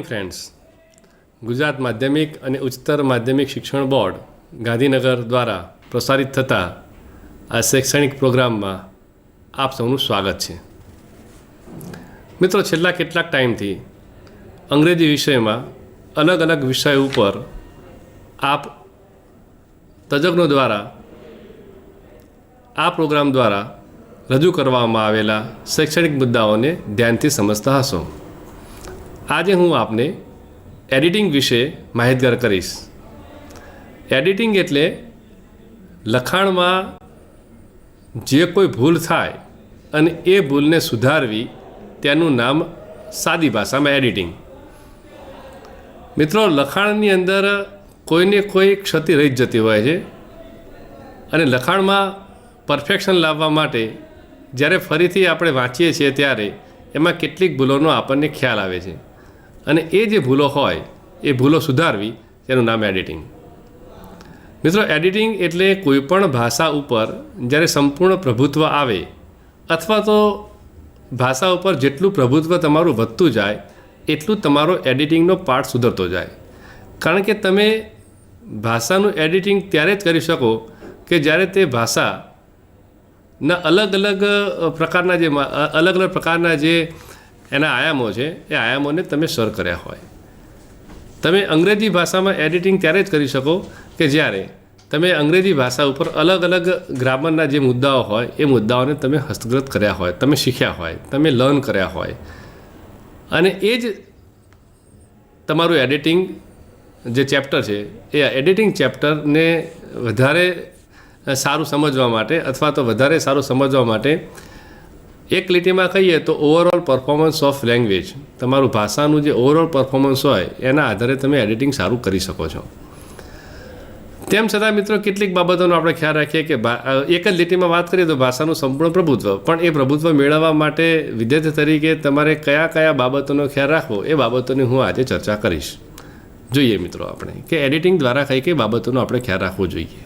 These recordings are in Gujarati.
Morning friends. ગુજરાત માધ્યમિક અને ઉચ્ચતર માધ્યમિક શિક્ષણ બોર્ડ ગાંધીનગર દ્વારા પ્રસારિત થતા આ શૈક્ષણિક પ્રોગ્રામમાં આપ સૌનું સ્વાગત છે. મિત્રો, છેલ્લા કેટલાક ટાઈમથી અંગ્રેજી વિષયમાં અલગ અલગ વિષયો ઉપર આપ તજજ્ઞો દ્વારા આ પ્રોગ્રામ દ્વારા રજૂ કરવામાં આવેલા શૈક્ષણિક મુદ્દાઓને ધ્યાનથી સમજતા હશો. આજે હું આપને એડિટિંગ વિશે માહિતગાર કરીશ. એડિટિંગ એટલે લખાણમાં જે કોઈ ભૂલ થાય અને એ ભૂલને સુધારવી, તેનું નામ સાદી ભાષામાં એડિટિંગ. મિત્રો, લખાણની અંદર કોઈને કોઈ ક્ષતિ રહી જ જતી હોય છે અને લખાણમાં પરફેક્શન લાવવા માટે જ્યારે ફરીથી આપણે વાંચીએ છીએ ત્યારે એમાં કેટલીક ભૂલોનો આપણને ખ્યાલ આવે છે અને એ જે ભૂલો હોય એ ભૂલો સુધારવી, તેનું નામ એડિટિંગ. મિત્રો, એડિટિંગ એટલે કોઈપણ ભાષા ઉપર જ્યારે સંપૂર્ણ પ્રભુત્વ આવે અથવા તો ભાષા ઉપર જેટલું પ્રભુત્વ તમારું વધતું જાય એટલું તમારો એડિટિંગનો પાર્ટ સુધરતો જાય. કારણ કે તમે ભાષાનું એડિટિંગ ત્યારે જ કરી શકો કે જ્યારે તે ભાષાના અલગ અલગ પ્રકારના જે એના આયામો છે એ આયામોને તમે સર કર્યા હોય. તમે અંગ્રેજી ભાષામાં એડિટિંગ ત્યારે જ કરી શકો કે જ્યારે તમે અંગ્રેજી ભાષા ઉપર અલગ અલગ ગ્રામરના જે મુદ્દાઓ હોય એ મુદ્દાઓને તમે હસ્તગત કર્યા હોય, તમે શીખ્યા હોય, તમે લર્ન કર્યા હોય અને એ જ તમારું એડિટિંગ જે ચેપ્ટર છે એ એડિટિંગ ચેપ્ટરને વધારે સારું સમજવા માટે અથવા તો વધારે સારું સમજવા માટે એક લીટીમાં કહીએ તો ઓવરઓલ પરફોર્મન્સ ઓફ લેંગ્વેજ, તમારું ભાષાનું જે ઓવરઓલ પરફોર્મન્સ હોય એના આધારે તમે એડિટિંગ સારું કરી શકો છો. તેમ છતાં મિત્રો, કેટલીક બાબતોનો આપણે ખ્યાલ રાખીએ કે એક જ લીટીમાં વાત કરીએ તો ભાષાનું સંપૂર્ણ પ્રભુત્વ, પણ એ પ્રભુત્વ મેળવવા માટે વિદ્યાર્થી તરીકે તમારે કયા કયા બાબતોનો ખ્યાલ રાખવો એ બાબતોની હું આજે ચર્ચા કરીશ. જોઈએ મિત્રો આપણે કે એડિટિંગ દ્વારા કઈ કઈ બાબતોનો આપણે ખ્યાલ રાખવો જોઈએ.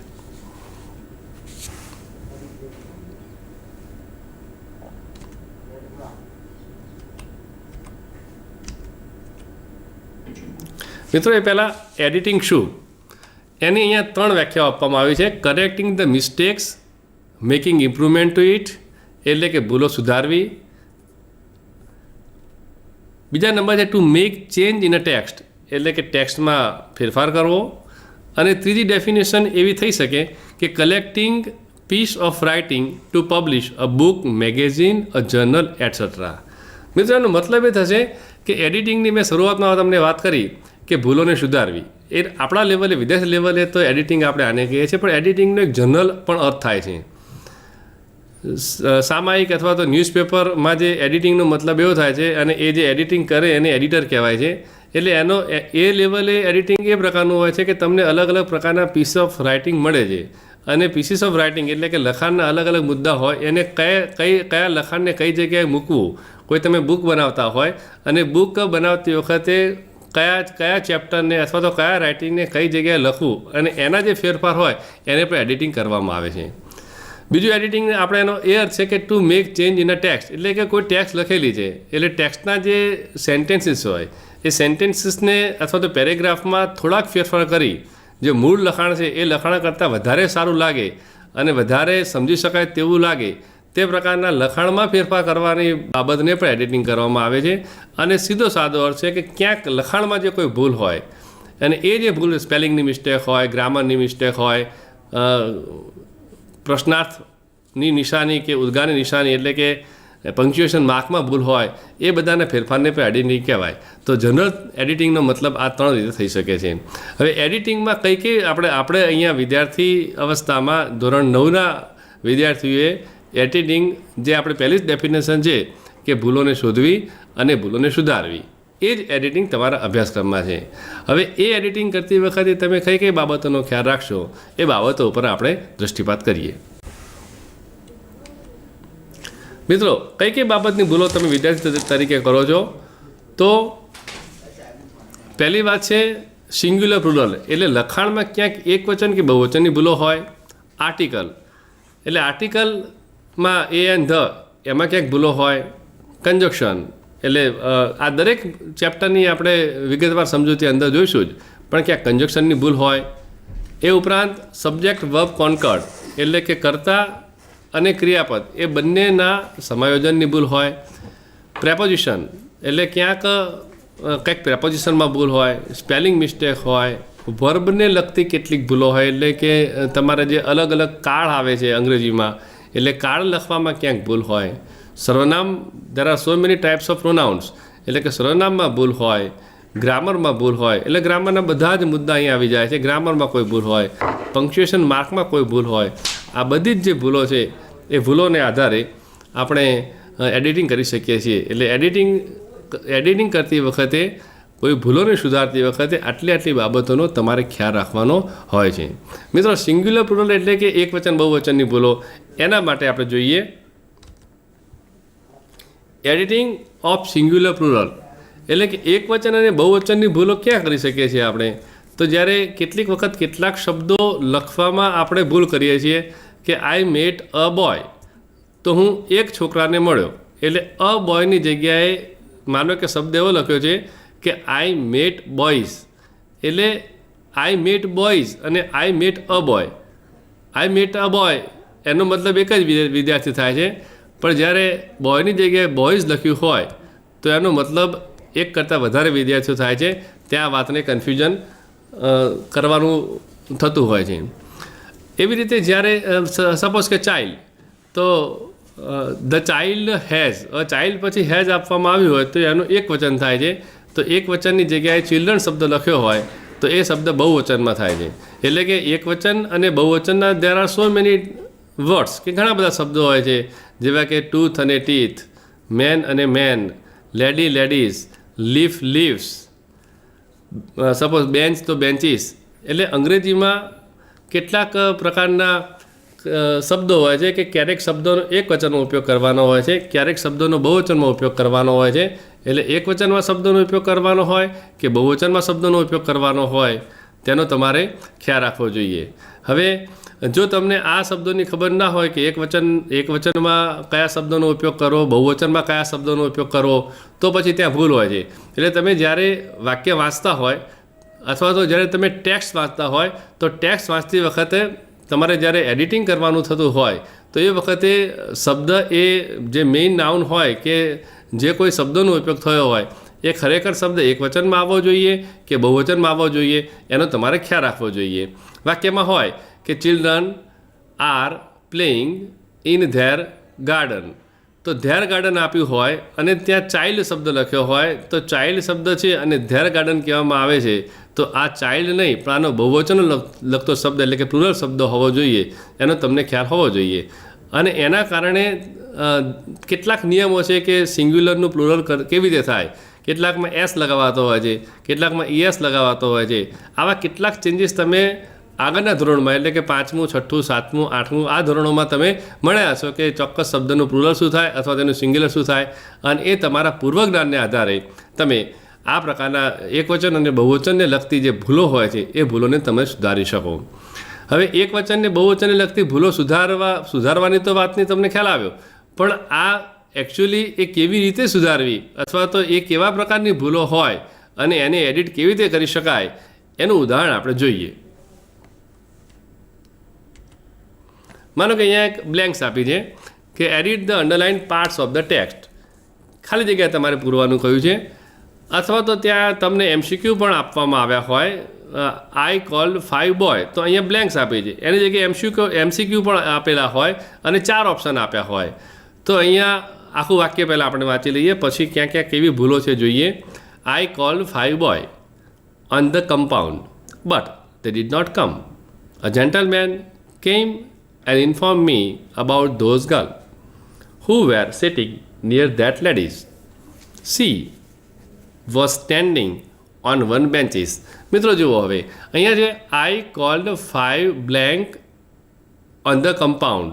મિત્રો, એ પહેલાં એડિટિંગ શું એની અહીંયા 3 વ્યાખ્યાઓ આપવામાં આવી છે. Correcting the mistakes, making improvement to it એટલે કે ભૂલો સુધારવી. બીજા નંબર છે to make change in a text એટલે કે ટેક્સ્ટમાં ફેરફાર કરવો. અને ત્રીજી ડેફિનેશન એવી થઈ શકે કે collecting piece of writing to publish a book, magazine, a journal etcetera. મિત્રો, એનો મતલબ એ થશે કે એડિટિંગની મેં શરૂઆતમાં તમને વાત કરી કે ભૂલોને સુધારવી. એ આપણા લેવલે, વિદ્યાર્થી લેવલે તો એડિટિંગ આપણે આને કહીએ છીએ, પણ એડિટિંગનો એક જનરલ પણ અર્થ થાય છે. સામાયિક અથવા તો ન્યૂઝપેપરમાં જે એડિટિંગનો મતલબ એવો થાય છે અને એ જે એડિટિંગ કરે એને એડિટર કહેવાય છે. એટલે એનો એ લેવલે એડિટિંગ એ પ્રકારનું હોય છે કે તમને અલગ અલગ પ્રકારના પીસ ઓફ રાઇટિંગ મળે છે અને પીસીસ ઓફ રાઇટિંગ એટલે કે લખાણના અલગ અલગ મુદ્દા હોય એને કયા લખાણને કઈ જગ્યાએ મૂકવું. કોઈ તમે બુક બનાવતા હોય અને બુક બનાવતી વખતે કયા ચેપ્ટરને અથવા તો કયા રાઇટિંગને કઈ જગ્યાએ લખવું અને એના જે ફેરફાર હોય એને પણ એડિટિંગ કરવામાં આવે છે. બીજું એડિટિંગ આપણે એનો એ અર્થ છે કે two make change in a text એટલે કે કોઈ ટેક્સ્ટ લખેલી છે એટલે ટેક્સ્ટના જે સેન્ટેન્સીસ હોય એ સેન્ટેન્સીસને અથવા તો પેરેગ્રાફમાં થોડાક ફેરફાર કરી જે મૂળ લખાણ છે એ લખાણ કરતાં વધારે સારું લાગે અને વધારે સમજી શકાય તેવું લાગે તે પ્રકારના લખાણમાં ફેરફાર કરવાની બાબતને પણ એડિટિંગ કરવામાં આવે છે. અને સીધો સાદો અર્થ છે કે ક્યાંક લખાણમાં જે કોઈ ભૂલ હોય અને એ જે ભૂલ સ્પેલિંગની મિસ્ટેક હોય, ગ્રામરની મિસ્ટેક હોય, પ્રશ્નાર્થની નિશાની કે ઉદ્ગારની નિશાની એટલે કે પંક્ચ્યુએશન માર્કમાં ભૂલ હોય એ બધાના ફેરફારને પણ એડિટિંગ કહેવાય. તો જનરલ એડિટિંગનો મતલબ આ 3 રીતે થઈ શકે છે. હવે એડિટિંગમાં કઈ આપણે અહીંયા વિદ્યાર્થી અવસ્થામાં ધોરણ 9ના વિદ્યાર્થીઓએ એડિટિંગ જે આપણે પહેલી જ ડેફિનેશન છે કે ભૂલોને શોધવી અને ભૂલોને સુધારવી, એ જ એડિટિંગ તમારા અભ્યાસક્રમમાં છે. હવે એ એડિટિંગ કરતી વખતે તમે કઈ બાબતોનો ખ્યાલ રાખશો એ બાબતો ઉપર આપણે દૃષ્ટિપાત કરીએ. મિત્રો, કઈ બાબતની ભૂલો તમે વિદ્યાર્થી તરીકે કરો છો તો પહેલી વાત છે સિંગ્યુલર પ્લુરલ એટલે લખાણમાં ક્યાંક એક વચન કે બહુવચનની ભૂલો હોય. આર્ટિકલ એટલે આર્ટિકલમાં એ એન્ડ ધ એમાં ક્યાંક ભૂલો હોય. કંજક્શન એટલે આ દરેક ચેપ્ટરની આપણે વિગતવાર સમજૂતી અંદર જોઈશું જ, પણ ક્યાં કન્જક્શનની ભૂલ હોય, એ ઉપરાંત સબ્જેક્ટ વર્બ કોન્કર્ડ એટલે કે કર્તા અને ક્રિયાપદ એ બંનેના સમાયોજનની ભૂલ હોય, પ્રેપોઝિશન એટલે ક્યાંક કંઈક પ્રેપોઝિશનમાં ભૂલ હોય, સ્પેલિંગ મિસ્ટેક હોય, વર્બને લગતી કેટલીક ભૂલો હોય, એટલે કે તમારે જે અલગ અલગ કાળ આવે છે અંગ્રેજીમાં, એટલે કાળ લખવામાં ક્યાંક ભૂલ હોય, સર્વનામ there are so many types of pronouns એટલે કે સર્વનામમાં ભૂલ હોય, ગ્રામરમાં ભૂલ હોય, એટલે ગ્રામરના બધા જ મુદ્દા અહીં આવી જાય છે, ગ્રામરમાં કોઈ ભૂલ હોય, પંક્ચ્યુએશન માર્કમાં કોઈ ભૂલ હોય, આ બધી જ જે ભૂલો છે એ ભૂલોને આધારે આપણે એડિટિંગ કરી શકીએ છીએ. એટલે એડિટિંગ કરતી વખતે કોઈ ભૂલોને સુધારતી વખતે આટલી બાબતોનો તમારે ખ્યાલ રાખવાનો હોય છે. મિત્રો, સિંગ્યુલર પ્લુરલ એટલે કે એકવચન બહુવચનની ભૂલો, એના માટે આપણે જોઈએ એડિટિંગ ઓફ સિંગ્યુલર પ્લુરલ એટલે કે એકવચન અને બહુવચનની ભૂલો ક્યાં કરી શકીએ છીએ આપણે? તો જ્યારે કેટલીક વખત કેટલાક શબ્દો લખવામાં આપણે ભૂલ કરીએ છીએ કે આઈ મેટ અ બોય, તો હું એક છોકરાને મળ્યો, એટલે અ બોયની જગ્યાએ માનો કે શબ્દ એવો લખ્યો છે કે આઈ મેટ બોયઝ, એટલે આઈ મેટ બોયઝ અને I met a boy. I met a boy એનો મતલબ એક જ વિદ્યાર્થી થાય છે, પણ જ્યારે બોયની જગ્યાએ બોયઝ લખ્યું હોય તો એનો મતલબ એક કરતાં વધારે વિદ્યાર્થીઓ થાય છે. ત્યાં વાતને કન્ફ્યુઝન કરવાનું થતું હોય છે. એવી રીતે જ્યારે સપોઝ કે ચાઇલ્ડ, તો ધ ચાઇલ્ડ હેઝ, ચાઇલ્ડ પછી હેઝ આપવામાં આવ્યું હોય તો એનું એક વચન થાય છે, તો એક વચનની જગ્યાએ ચિલ્ડ્રન શબ્દ લખ્યો હોય તો એ શબ્દ બહુવચનમાં થાય છે. એટલે કે એક વચન અને બહુવચનના there are so many words કે ઘણા બધા શબ્દો હોય છે, જેવા કે ટૂથ અને ટીથ, મેન અને men, lady ladies, leaf leaves, suppose bench તો બેન્ચીસ. એટલે અંગ્રેજીમાં કેટલાક પ્રકારના શબ્દો હોય છે કે ક્યારેક શબ્દોનો એક વચનમાં ઉપયોગ કરવાનો હોય છે, ક્યારેક શબ્દોનો બહુવચનમાં ઉપયોગ કરવાનો હોય છે. એટલે એક વચનમાં શબ્દોનો ઉપયોગ કરવાનો હોય કે બહુવચનમાં શબ્દોનો ઉપયોગ કરવાનો હોય તેનો તમારે ખ્યાલ રાખવો જોઈએ. હવે જો તમને આ શબ્દોની ખબર ના હોય કે એક વચનમાં કયા શબ્દોનો ઉપયોગ કરવો, બહુવચનમાં કયા શબ્દોનો ઉપયોગ કરવો, તો પછી ત્યાં ભૂલ હોય છે. એટલે તમે જ્યારે વાક્ય વાંચતા હોય અથવા તો જ્યારે તમે ટેક્સ્ટ વાંચતા હોય તો ટેક્સ્ટ વાંચતી વખતે તમારે જ્યારે એડિટિંગ કરવાનું થતું હોય તો એ વખતે શબ્દ એ જે મેઇન નાઉન હોય કે જે કોઈ શબ્દોનો ઉપયોગ થયો હોય એ ખરેખર શબ્દ એક વચનમાં આવવો જોઈએ કે બહુવચનમાં આવવો જોઈએ એનો તમારે ખ્યાલ રાખવો જોઈએ. વાક્યમાં હોય કે children are playing in their garden, તો ધેર ગાર્ડન આપ્યું હોય અને ત્યાં ચાઇલ્ડ શબ્દ લખ્યો હોય તો ચાઇલ્ડ શબ્દ છે અને ધેર ગાર્ડન કહેવામાં આવે છે, તો આ ચાઇલ્ડ નહીં પણ આનો બહુવચન લગતો શબ્દ એટલે કે પ્લુરલ શબ્દ હોવો જોઈએ, એનો તમને ખ્યાલ હોવો જોઈએ. અને એના કારણે કેટલાક નિયમો છે કે સિંગ્યુલરનું પ્લુરલ કેવી રીતે થાય. કેટલાકમાં એસ લગાવાતો હોય છે, કેટલાકમાં ઈએસ લગાવાતો હોય છે. આવા કેટલાક ચેન્જીસ તમે આગળના ધોરણમાં એટલે કે 5મું, 6ઠું, 7મું, 8મું આ ધોરણોમાં તમે મળ્યા છો કે ચોક્કસ શબ્દનું પ્લુરલ શું થાય અથવા તેનું સિંગ્યુલર શું થાય, અને એ તમારા પૂર્વજ્ઞાનને આધારે તમે આ પ્રકારના એકવચન અને બહુવચનને લગતી જે ભૂલો હોય છે એ ભૂલોને તમે સુધારી શકો. હવે એકવચનને બહુવચનને લગતી ભૂલો સુધારવાની તો વાતની તમને ખ્યાલ આવ્યો, પણ આ એકચ્યુઅલી એ કેવી રીતે સુધારવી અથવા તો એ કેવા પ્રકારની ભૂલો હોય અને એને એડિટ કેવી રીતે કરી શકાય એનું ઉદાહરણ આપણે જોઈએ. માનો કે અહીંયા એક બ્લેન્ક્સ આપી છે કે edit the underline parts of the text, ખાલી જગ્યાએ તમારે પૂરવાનું કહ્યું છે. અથવા તો ત્યાં તમને એમસીક્યુ પણ આપવામાં આવ્યા હોય, આઈ કોલ્ડ 5 બોય, તો અહીંયા બ્લેન્ક્સ આપી છે, એની જગ્યાએ એમસીક્યુ પણ આપેલા હોય અને 4 ઓપ્શન આપ્યા હોય. તો અહીંયા આખું વાક્ય પહેલાં આપણે વાંચી લઈએ, પછી ક્યાં ક્યાં કેવી ભૂલો છે જોઈએ. આઈ cold 5 boy on the compound but they did not come. A gentleman came and informed me about those girls who were sitting near that ladies. She was standing on one benches. મિત્રો જુઓ, હવે અહીંયા છે આઈ cold 5 blank on the compound,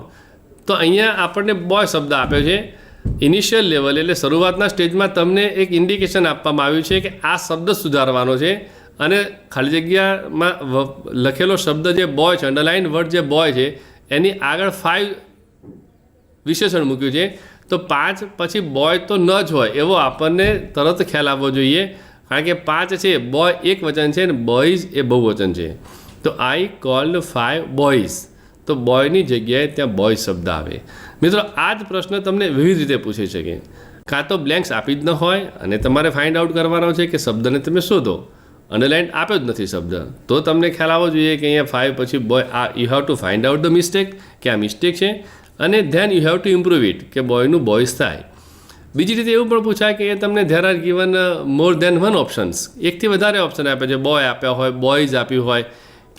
તો અહીંયા આપણને બોય શબ્દ આપ્યો છે. ઇનિશિયલ લેવલ એટલે શરૂઆતના સ્ટેજમાં તમને એક ઇન્ડિકેશન આપવામાં આવ્યું છે કે આ શબ્દ સુધારવાનો છે, અને ખાલી જગ્યામાં લખેલો શબ્દ જે બોય છે, અંડરલાઇન વર્ડ જે બોય છે એની આગળ 5 વિશેષણ મૂક્યું છે. તો 5 પછી બોય તો ન જ હોય એવો આપણને તરત ખ્યાલ આવવો જોઈએ, કારણ કે 5 છે બોય એક વચન છે અને બોયઝ એ બહુવચન છે. તો આઈ કોલ્ડ 5 બોયઝ, તો બોયની જગ્યાએ ત્યાં બોય શબ્દ આવે. મિત્રો આ જ પ્રશ્ન તમને વિવિધ રીતે પૂછી શકે. કાં તો બ્લેન્ક્સ આપી જ ન હોય અને તમારે ફાઇન્ડ આઉટ કરવાનો છે કે શબ્દને તમે શોધો, અંડરલાઇન આપ્યો જ નથી શબ્દ, તો તમને ખ્યાલ આવવો જોઈએ કે અહીંયા 5 પછી બોય, આ you have to find out the mistake કે આ મિસ્ટેક છે, અને then you have to improve it કે બોયનું બોયઝ થાય. બીજી રીતે એવું પણ પૂછાય કે તમને there are given more than one options, એકથી વધારે ઓપ્શન આપે છે, બોય આપ્યા હોય, બોયઝ આપ્યું હોય,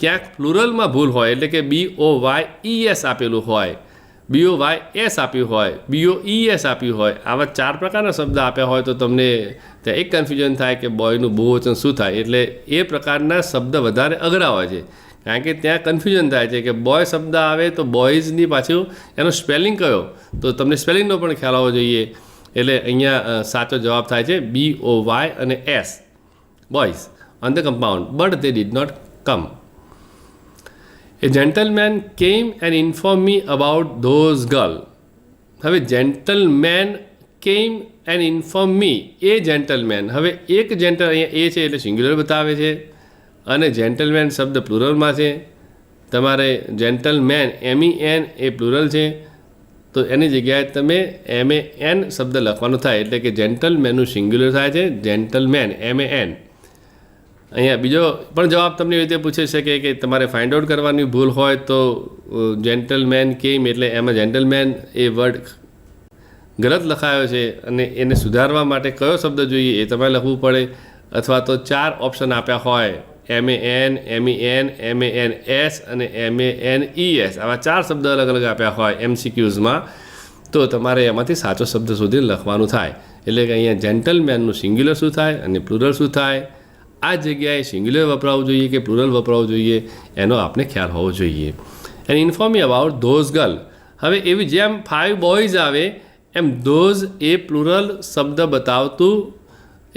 ક્યાંક પ્લુરલમાં ભૂલ હોય એટલે કે BOYES આપેલું હોય, BOYS આપ્યું હોય, BOES આપ્યું હોય, આવા 4 પ્રકારના શબ્દ આપ્યા હોય તો તમને ત્યાં એક કન્ફ્યુઝન થાય કે બોયનું બહુવચન શું થાય. એટલે એ પ્રકારના શબ્દ વધારે અઘરા હોય છે, કારણ કે ત્યાં કન્ફ્યુઝન થાય છે કે બોય શબ્દ આવે તો બોયઝની પાછું એનો સ્પેલિંગ કયો, તો તમને સ્પેલિંગનો પણ ખ્યાલ આવવો જોઈએ. એટલે અહીંયા સાચો જવાબ થાય છે BOY અને S, boys on the compound, but they did not come. A gentleman came and informed me about those girls. હવે gentleman came and informed me, A gentleman, હવે એક જેન્ટલ અહીંયા એ છે એટલે સિંગ્યુલર બતાવે છે, અને જેન્ટલમેન શબ્દ પ્લુરલમાં છે. તમારે જેન્ટલમેન MEN એ પ્લુરલ છે, તો એની જગ્યાએ તમે MAN શબ્દ લખવાનું થાય, એટલે કે જેન્ટલમેનનું સિંગ્યુલર થાય છે જેન્ટલમેન MAN. અહીંયા બીજો પણ જવાબ તમને એવી રીતે પૂછી શકે કે તમારે ફાઇન્ડ આઉટ કરવાની ભૂલ હોય તો જેન્ટલમેન કેમ એટલે એમાં જેન્ટલમેન એ વર્ડ ગલત લખાયો છે અને એને સુધારવા માટે કયો શબ્દ જોઈએ એ તમારે લખવું પડે, અથવા તો 4 ઓપ્શન આપ્યા હોય MAN, MEN, MANS અને MANES, આવા 4 શબ્દ અલગ અલગ આપ્યા હોય MCQsમાં, તો તમારે એમાંથી સાચો શબ્દ શોધીને લખવાનું થાય. એટલે કે અહીંયા જેન્ટલમેનનું સિંગ્યુલર શું થાય અને પ્લુરલ શું થાય, આ જગ્યાએ સિંગ્યુલર વપરાવવું જોઈએ કે પ્લુરલ વપરાવવું જોઈએ એનો આપણે ખ્યાલ હોવો જોઈએ. And inform me about those girl. હવે એવી જેમ 5 બોયઝ આવે એમ ધોઝ એ પ્લુરલ શબ્દ બતાવતું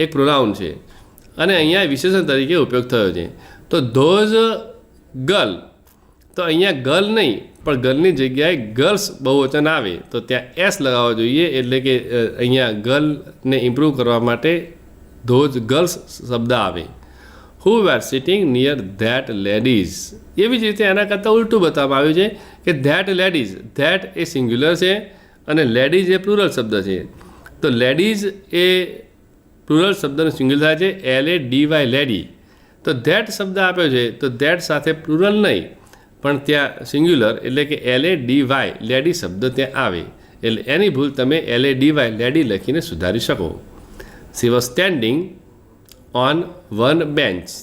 એક પ્રોનાઉન છે અને અહીંયા વિશેષણ તરીકે ઉપયોગ થયો છે. તો ધોઝ ગર્લ, તો અહીંયા ગર્લ નહીં પણ ગર્લની જગ્યાએ ગર્લ્સ બહુવચન આવે તો ત્યાં S લગાવવો જોઈએ, એટલે કે અહીંયા ગર્લને ઇમ્પ્રૂવ કરવા માટે ધોઝ ગર્લ્સ શબ્દ આવે. હુ વેર સિટિંગ નિયર ધેટ લેડીઝ, એવી જ રીતે એના કરતાં ઉલટું બતાવવામાં આવ્યું છે કે that ladies, that A singular છે અને લેડીઝ એ પ્લુરલ શબ્દ છે. તો લેડીઝ એ પ્લુરલ શબ્દનું સિંગ્યુલર થાય છે LADY, લેડી. તો ધેટ શબ્દ આપ્યો છે તો ધેટ સાથે પ્લુરલ નહીં પણ ત્યાં સિંગ્યુલર એટલે કે LADY, લેડી શબ્દ ત્યાં આવે, એટલે એની ભૂલ તમે LADY, લેડી લખીને સુધારી શકો. She was standing on one benches.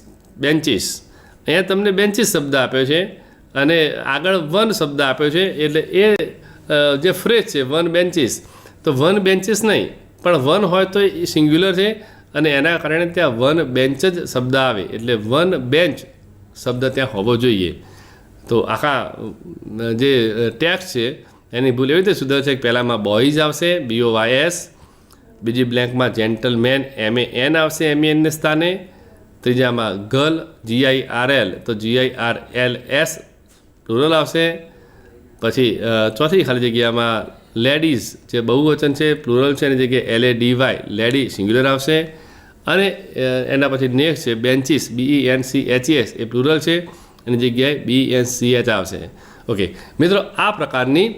અહીંયા તમને બેન્ચીસ શબ્દ આપ્યો છે અને આગળ વન શબ્દ આપ્યો છે, એટલે એ જે ફ્રેઝ છે વન બેન્ચીસ, તો વન બેન્ચીસ નહીં પણ વન હોય તો એ સિંગ્યુલર છે અને એના કારણે ત્યાં વન બેન્ચ જ શબ્દ આવે, એટલે વન બેન્ચ શબ્દ ત્યાં હોવો જોઈએ. તો આખા જે ટેક્સ્ટ છે એની ભૂલ એવી રીતે સુધરશે કે પહેલાંમાં બોયઝ આવશે BOYS, બીજી બ્લેન્કમાં જેન્ટલમેન MAN આવશે MENને સ્થાને, ત્રીજામાં ગર્લ GIRL તો GIRLS પ્લુરલ આવશે, પછી ચોથી ખાલી જગ્યામાં લેડીઝ જે બહુવચન છે પ્લુરલ છે એની જગ્યાએ LADY, લેડી સિંગ્યુલર આવશે, અને એના પછી નેક્સ્ટ છે બેન્ચીસ BENCHES એ પ્લુરલ છે એની જગ્યાએ BENCH આવશે. ઓકે મિત્રો, આ પ્રકારની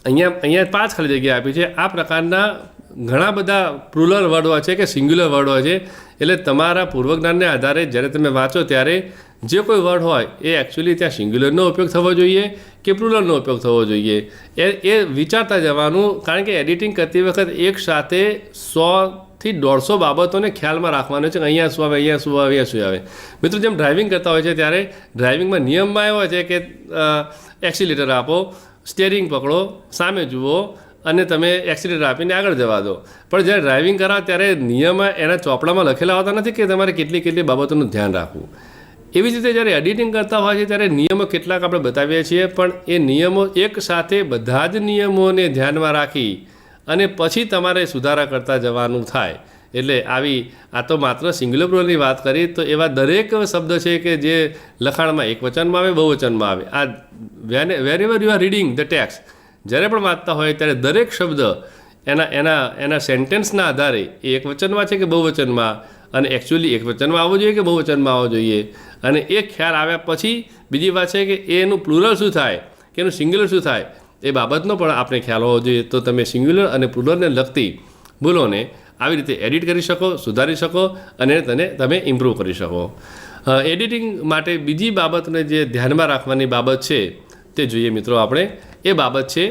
અહીંયા 5 ખાલી જગ્યા આપી છે. આ પ્રકારના ઘણા બધા પ્લુરલ વર્ડ હોય છે કે સિંગ્યુલર વર્ડ હોય છે, એટલે તમારા પૂર્વજ્ઞાનને આધારે જ્યારે તમે વાંચો ત્યારે જે કોઈ વર્ડ હોય એ એકચ્યુઅલી ત્યાં સિંગ્યુલરનો ઉપયોગ થવો જોઈએ કે પ્લુરલનો ઉપયોગ થવો જોઈએ એ વિચારતા જવાનું, કારણ કે એડિટિંગ કરતી વખત એક સાથે 100થી 150 બાબતોને ખ્યાલમાં રાખવાનો છે કે અહીંયા શું આવે, અહીંયા શું આવે, અહીંયા શું આવે. મિત્રો જેમ ડ્રાઇવિંગ કરતા હોય છે ત્યારે ડ્રાઇવિંગમાં નિયમમાં એવો છે કે એક્સિલેટર આપો, સ્ટેરિંગ પકડો, સામે જુઓ અને તમે એક્સિલેટર આપીને આગળ જવા દો. પણ જ્યારે ડ્રાઇવિંગ કરાવો ત્યારે નિયમ એના ચોપડામાં લખેલા હોતા નથી કે તમારે કેટલી બાબતોનું ધ્યાન રાખવું. એવી જ રીતે જ્યારે એડિટિંગ કરતા હોય છે ત્યારે નિયમો કેટલાક આપણે બતાવીએ છીએ, પણ એ નિયમો એક સાથે બધા જ નિયમોને ધ્યાનમાં રાખી અને પછી તમારે સુધારા કરતા જવાનું થાય. એટલે આવી આ તો માત્ર સિંગ્યુલર પ્લુરલની વાત કરી, તો એવા દરેક શબ્દ છે કે જે લખાણમાં એક વચનમાં આવે, બહુવચનમાં આવે. આ વેરેવર you are reading the text, જ્યારે પણ વાંચતા હોય ત્યારે દરેક શબ્દ એના સેન્ટેન્સના આધારે એ એકવચનમાં છે કે બહુવચનમાં, અને એકચ્યુઅલી એકવચનમાં આવવું જોઈએ કે બહુવચનમાં આવવું જોઈએ, અને એ ખ્યાલ આવ્યા પછી બીજી વાત છે કે એનું પ્લુરલ શું થાય કે એનું સિંગ્યુલર શું થાય એ બાબતનો પણ આપણે ખ્યાલ હોવો જોઈએ. તો તમે સિંગ્યુલર અને પ્લુરલને લગતી ભૂલોને આવી રીતે એડિટ કરી શકો, સુધારી શકો અને તમે ઇમ્પ્રૂવ કરી શકો. એડિટિંગ માટે બીજી બાબતને જે ધ્યાનમાં રાખવાની બાબત છે તે જોઈએ મિત્રો આપણે. એ બાબત છે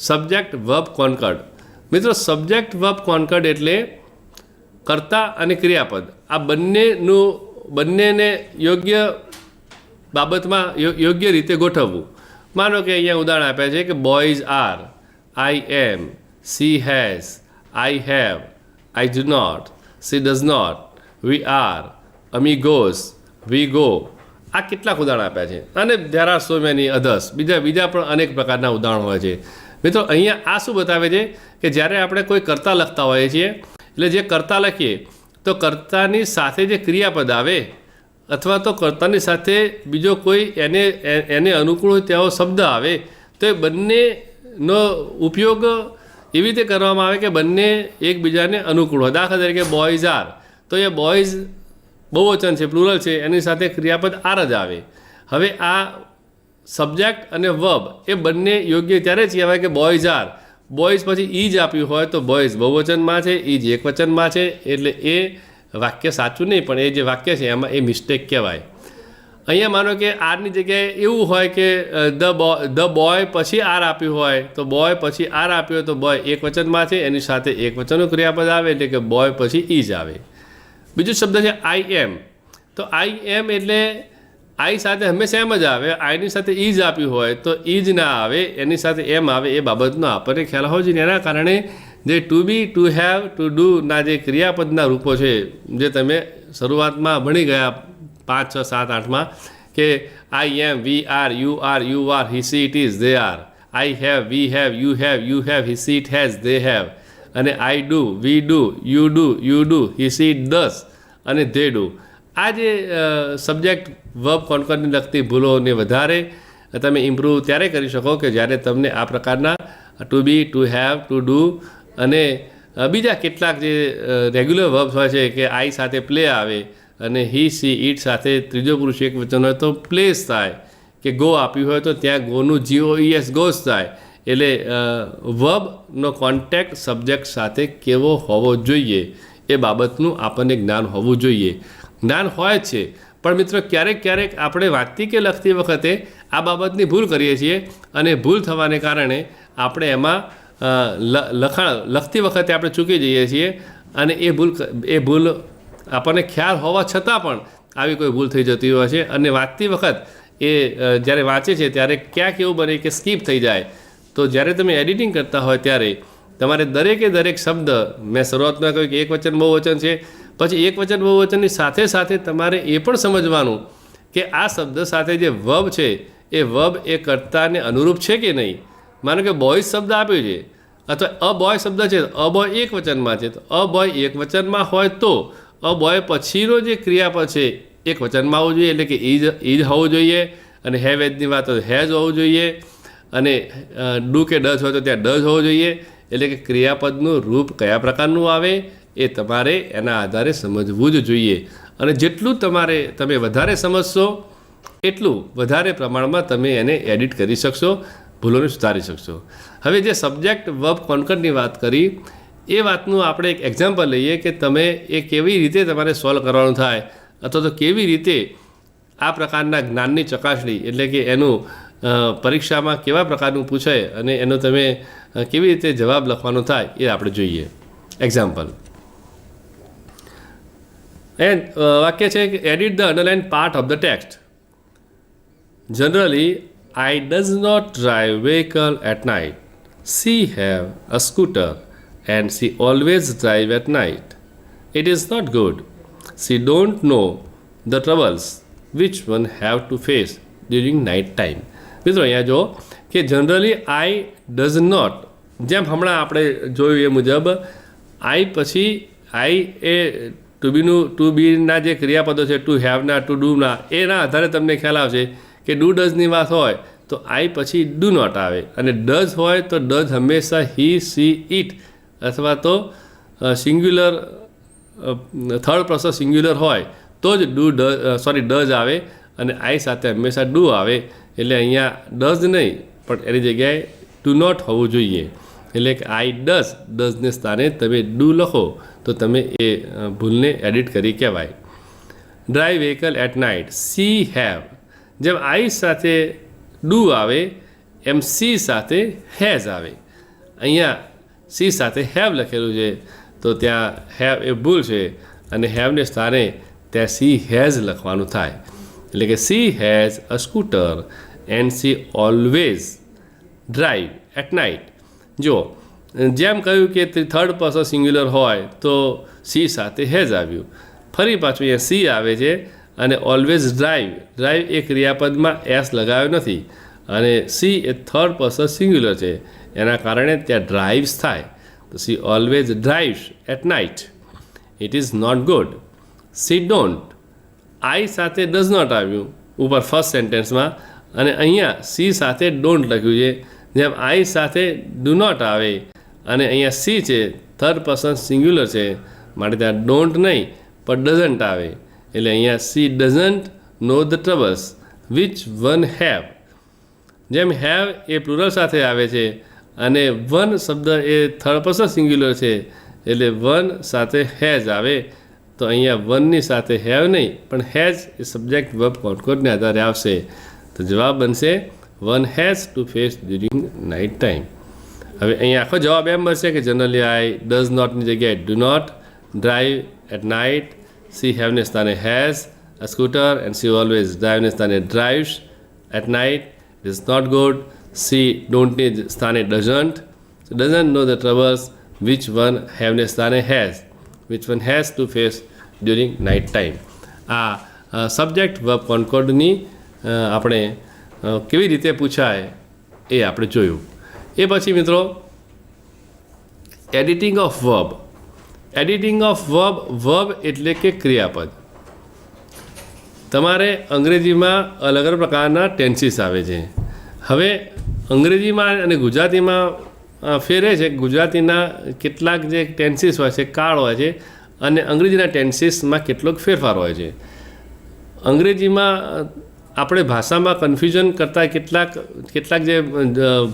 સબ્જેક્ટ વર્બ કોન્કર્ડ. મિત્રો સબ્જેક્ટ વર્બ કોન્કર્ડ એટલે કર્તા અને ક્રિયાપદ આ બંનેને યોગ્ય બાબતમાં યોગ્ય રીતે ગોઠવવું. માનો કે અહીંયા ઉદાહરણ આપ્યા છે કે boys are, I am, she has, I have, I do not, she does not, we are, Amy goes, we go. આ કેટલાક ઉદાહરણ આપ્યા છે અને there are so many others, બીજા પણ અનેક પ્રકારના ઉદાહરણો હોય છે. મિત્રો અહીંયા આ શું બતાવે છે કે જ્યારે આપણે કોઈ કર્તા લખતા હોઈએ છીએ, એટલે જે કર્તા લખીએ તો કર્તાની સાથે જે ક્રિયાપદ આવે અથવા તો કર્તાની સાથે બીજો કોઈ એને અનુકૂળ હોય તેવો શબ્દ આવે તો એ બંનેનો ઉપયોગ એવી રીતે કરવામાં આવે કે બંને એકબીજાને અનુકૂળ હોય. દાખલા તરીકે બોયઝ આર, તો એ બોયઝ બહુવચન છે, પ્લુરલ છે, એની સાથે ક્રિયાપદ આર જ આવે. હવે આ સબ્જેક્ટ અને વર્બ એ બંને યોગ્ય ત્યારે જ કહેવાય કે બોયઝ આર. બોયઝ પછી ઈજ આપ્યું હોય તો બોયઝ બહુવચનમાં છે, ઈજ એકવચનમાં છે, એટલે એ વાક્ય સાચું નહીં, પણ એ જે વાક્ય છે એમાં એ મિસ્ટેક કહેવાય. અહીંયા માનો કે આરની જગ્યાએ એવું હોય કે ધ બોય પછી આર આપ્યું હોય તો બોય પછી આર આપ્યું હોય તો બોય એકવચનમાં છે, એની સાથે એકવચનનું ક્રિયાપદ આવે એટલે કે બોય પછી ઈજ આવે. બીજો શબ્દ છે આઈ એમ. તો આઈ એમ એટલે આઈ સાથે હંમેશા એમ જ આવે, આઈની સાથે ઈજ આપ્યું હોય તો ઈજ ના આવે, એની સાથે એમ આવે. એ બાબતનો આપણને ખ્યાલ હોવો જોઈએ. એના કારણે જે to be, to have, to do ના જે ક્રિયાપદના રૂપો છે જે તમે શરૂઆતમાં ભણી ગયા 5, 6, 7, 8માં કે I am, we are, you are, he she it is, they are. I have, we have, you have, he she it has, they have. અને I do, we do, you do, he she it does અને ધે ડુ. આ જે સબ્જેક્ટ વર્બ કોન્કર્ડને લગતી ભૂલોને વધારે તમે ઇમ્પ્રૂવ ત્યારે કરી શકો કે જ્યારે તમને આ પ્રકારના to be, to have, to do અને બીજા કેટલાક જે રેગ્યુલર વર્બ્સ હોય છે કે આઈ સાથે પ્લે આવે અને હી સી ઇટ સાથે ત્રીજો પુરુષ એક વચન હોય તો પ્લેસ થાય, કે ગો આપ્યું હોય તો ત્યાં ગોનું GOES ગોઝ થાય. એટલે વર્બનો કોન્ટેક્ટ સબ્જેક્ટ સાથે કેવો હોવો જોઈએ એ બાબતનું આપણને જ્ઞાન હોવું જોઈએ. જ્ઞાન હોય જ છે, પણ મિત્રો ક્યારેક આપણે વાંચતી કે લખતી વખતે આ બાબતની ભૂલ કરીએ છીએ અને ભૂલ થવાને કારણે આપણે એમાં લખતી વખતે આપણે ચૂકી જઈએ છીએ અને એ ભૂલ આપણને ખ્યાલ હોવા છતાં પણ આવી કોઈ ભૂલ થઈ જતી હોય છે. અને વાંચતી વખત એ જ્યારે વાંચે છે ત્યારે ક્યાંક એવું બને કે સ્કીપ થઈ જાય. તો જ્યારે તમે એડિટિંગ કરતા હોય ત્યારે તમારે દરેક શબ્દ, મેં શરૂઆતમાં કહ્યું કે એકવચન બહુવચન છે, પછી એકવચન બહુવચનની સાથે તમારે એ પણ સમજવાનું કે આ શબ્દ સાથે જે વર્બ છે એ વર્બ એ કર્તાને અનુરૂપ છે કે નહીં. માનો કે બોયઝ શબ્દ આપ્યો છે અથવા અ બોય શબ્દ છે, અ બોય એકવચનમાં છે, તો અ બોય એકવચનમાં હોય તો અ બોય પછીનો જે ક્રિયાપદ છે એકવચનમાં આવવું જોઈએ, એટલે કે ઈજ હોવું જોઈએ. અને હેવ એજની વાત હોય તો હેઝ હોવું જોઈએ. અને ડુ કે ડઝ હોય તો ત્યાં ડઝ હોવું જોઈએ. એટલે કે ક્રિયાપદનું રૂપ કયા પ્રકારનું આવે એ તમારે એના આધારે સમજવું જ જોઈએ. અને જેટલું તમે વધારે સમજશો એટલું વધારે પ્રમાણમાં તમે એને એડિટ કરી શકશો, ભૂલોને સુધારી શકશો. હવે જે સબ્જેક્ટ વર્બ કોન્કર્ડની વાત કરી એ વાતનું આપણે એક એક્ઝામ્પલ લઈએ કે તમે એ કેવી રીતે તમારે સોલ્વ કરવાનું થાય અથવા તો કેવી રીતે આ પ્રકારના જ્ઞાનની ચકાસણી, એટલે કે એનું પરીક્ષામાં કેવા પ્રકારનું પૂછાય અને એનો તમે કેવી રીતે જવાબ લખવાનો થાય એ આપણે જોઈએ. એક્ઝામ્પલ વાક્ય છે કે edit the underline part of the text. Generally I does not drive vehicle at night. She have a scooter and she always drive at night. It is not good. She don't know the troubles which one have to face during night time. મિત્રો અહીંયા જો કે જનરલી આઈ ડઝ નોટ, જેમ હમણાં આપણે જોયું એ મુજબ આઈ પછી આઈ એ ટુ બીના જે ક્રિયાપદો છે ટુ હેવના, ટુ ડુના, એના આધારે તમને ખ્યાલ આવશે કે ડુ ડઝની વાત હોય તો આઈ પછી ડુ નોટ આવે, અને ડઝ હોય તો ડઝ હંમેશા હી સી ઇટ અથવા તો સિંગ્યુલર થર્ડ પર્સન સિંગ્યુલર હોય તો જ ડઝ આવે, અને આઈ સાથે હંમેશા ડુ આવે. એટલે અહીંયા ડઝ નહીં પણ એની જગ્યાએ ડુ નોટ હોવું જોઈએ. એટલે કે આઈ ડઝને સ્થાને તમે ડુ લખો તો તમે એ ભૂલને એડિટ કરી કહેવાય. Drive vehicle at night, she have. જેમ આઈ સાથે ડુ આવે એમ સી સાથે હેઝ આવે. અહીંયા સી સાથે હેવ લખેલું છે તો ત્યાં હેવ એ ભૂલ છે, અને હેવને સ્થાને ત્યાં સી હેઝ લખવાનું થાય. એટલે કે she has a scooter and she always drive at night. જો જેમ કહ્યું કે થર્ડ પર્સન સિંગ્યુલર હોય તો સી સાથે હેઝ આવ્યું, ફરી પાછું અહીંયા સી આવે છે, અને ઓલવેઝ ડ્રાઈવ એ ક્રિયાપદમાં એસ લગાવ્યો નથી, અને સી એ થર્ડ પર્સન સિંગ્યુલર છે, એના કારણે ત્યાં ડ્રાઇવ્સ થાય. તો she always drives at night. It is not good. She don't. I સાથે ડઝ નોટ આવ્યું ઉપર ફર્સ્ટ સેન્ટેન્સમાં, અને અહીંયા સી સાથે ડોન્ટ લખ્યું છે. જેમ આઈ સાથે ડુ નોટ આવે અને અહીંયા સી છે થર્ડ પર્સન સિંગ્યુલર છે, માટે ત્યાં ડોન્ટ નહીં પણ ડઝન્ટ આવે. એટલે અહીંયા she doesn't know the troubles which one have. જેમ હેવ એ પ્લુરલ સાથે આવે છે અને વન શબ્દ એ થર્ડ પર્સન સિંગ્યુલર છે, એટલે વન સાથે હેઝ આવે, તો અહીંયા વનની સાથે હેવ નહીં પણ હેઝ એ સબ્જેક્ટ વર્બ કોન્કોર્ડને આધારે આવશે. તો જવાબ બનશે one has to face during night time. હવે અહીંયા આખો જવાબ એમ બનશે કે જનરલી આઈ ડઝ નોટની જગ્યાએ do not, drive at night, she હેવને સ્થાને has a scooter, and she always ડ્રાઈવને સ્થાને drives at night. It is not good. She ડોન્ટની સ્થાને doesn't know the troubles, which one હેવને સ્થાને has, which one has to face during night time. આ સબ્જેક્ટ વર્બ કોન્કોર્ડની આપણે કેવી રીતે પૂછાય એ આપણે જોયું. એ પછી મિત્રો editing of verb. Editing of verb એટલે કે ક્રિયાપદ. તમારે અંગ્રેજીમાં અલગ અલગ પ્રકારના ટેન્સીસ આવે છે. હવે અંગ્રેજીમાં અને ગુજરાતીમાં ફેર એ છે કે ગુજરાતીના કેટલાક જે ટેન્સીસ હોય છે કાળ હોય છે, અને અંગ્રેજીના ટેન્સીસમાં કેટલોક ફેરફાર હોય છે. અંગ્રેજીમાં આપણે ભાષામાં કન્ફ્યુઝન કરતાં કેટલાક જે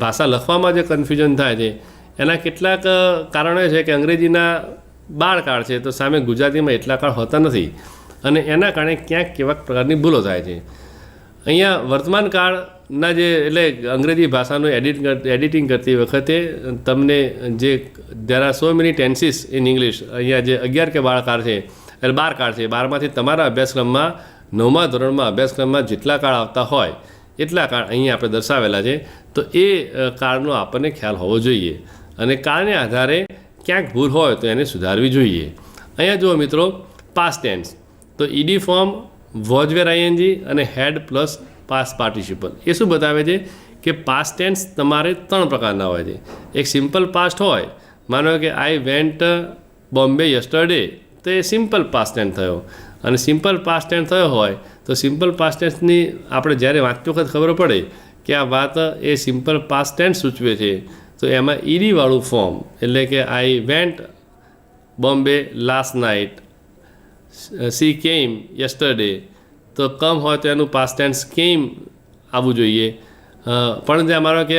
ભાષા લખવામાં જે કન્ફ્યુઝન થાય છે એના કેટલાક કારણો છે કે અંગ્રેજીના 12 કાળ છે તો સામે ગુજરાતીમાં એટલા કાળ હોતા નથી, અને એના કારણે ક્યાંક કેવાક પ્રકારની ભૂલો થાય છે. અહીંયા વર્તમાન કાળના જે એટલે અંગ્રેજી ભાષાનું એડિટિંગ કરતી વખતે તમને જે there are so many tenses in English, અહીંયા જે 11 કે 12 કાળ છે એટલે 12 કાળ છે, 12માંથી તમારા અભ્યાસક્રમમાં 9મા ધોરણમાં અભ્યાસક્રમમાં જેટલા કાળ આવતા હોય એટલા કાળ અહીંયા આપણે દર્શાવેલા છે. તો એ કાળનો આપણને ખ્યાલ હોવો જોઈએ, અને કાળને આધારે ક્યાંક ભૂલ હોય તો એને સુધારવી જોઈએ. અહીંયા જુઓ મિત્રો, પાસ્ટ ટેન્સ તો ED form, was were ING અને હેડ પ્લસ પાસ્ટ પાર્ટિસિપલ. એ શું બતાવે છે કે પાસ્ટ ટેન્સ તમારે 3 પ્રકારના હોય છે. એક સિમ્પલ પાસ્ટ હોય, માનો કે આઈ વેન્ટ બોમ્બે યસ્ટરડે, તો એ સિમ્પલ પાસ્ટ ટેન્સ થયો. અને સિમ્પલ પાસ્ટ ટેન્સ થયો હોય તો સિમ્પલ પાસ્ટ ટેન્સની આપણે જ્યારે વાંચતી વખત ખબર પડે કે આ વાત એ સિમ્પલ પાસ્ટ ટેન્સ સૂચવે છે, તો એમાં ઈડીવાળું ફોર્મ એટલે કે I went Bombay last night, C કેમ યસ્ટરડે, તો કમ હોય તો એનું પાસ્ટ ટેન્સ કેમ આવવું જોઈએ. પણ જે અમારો કે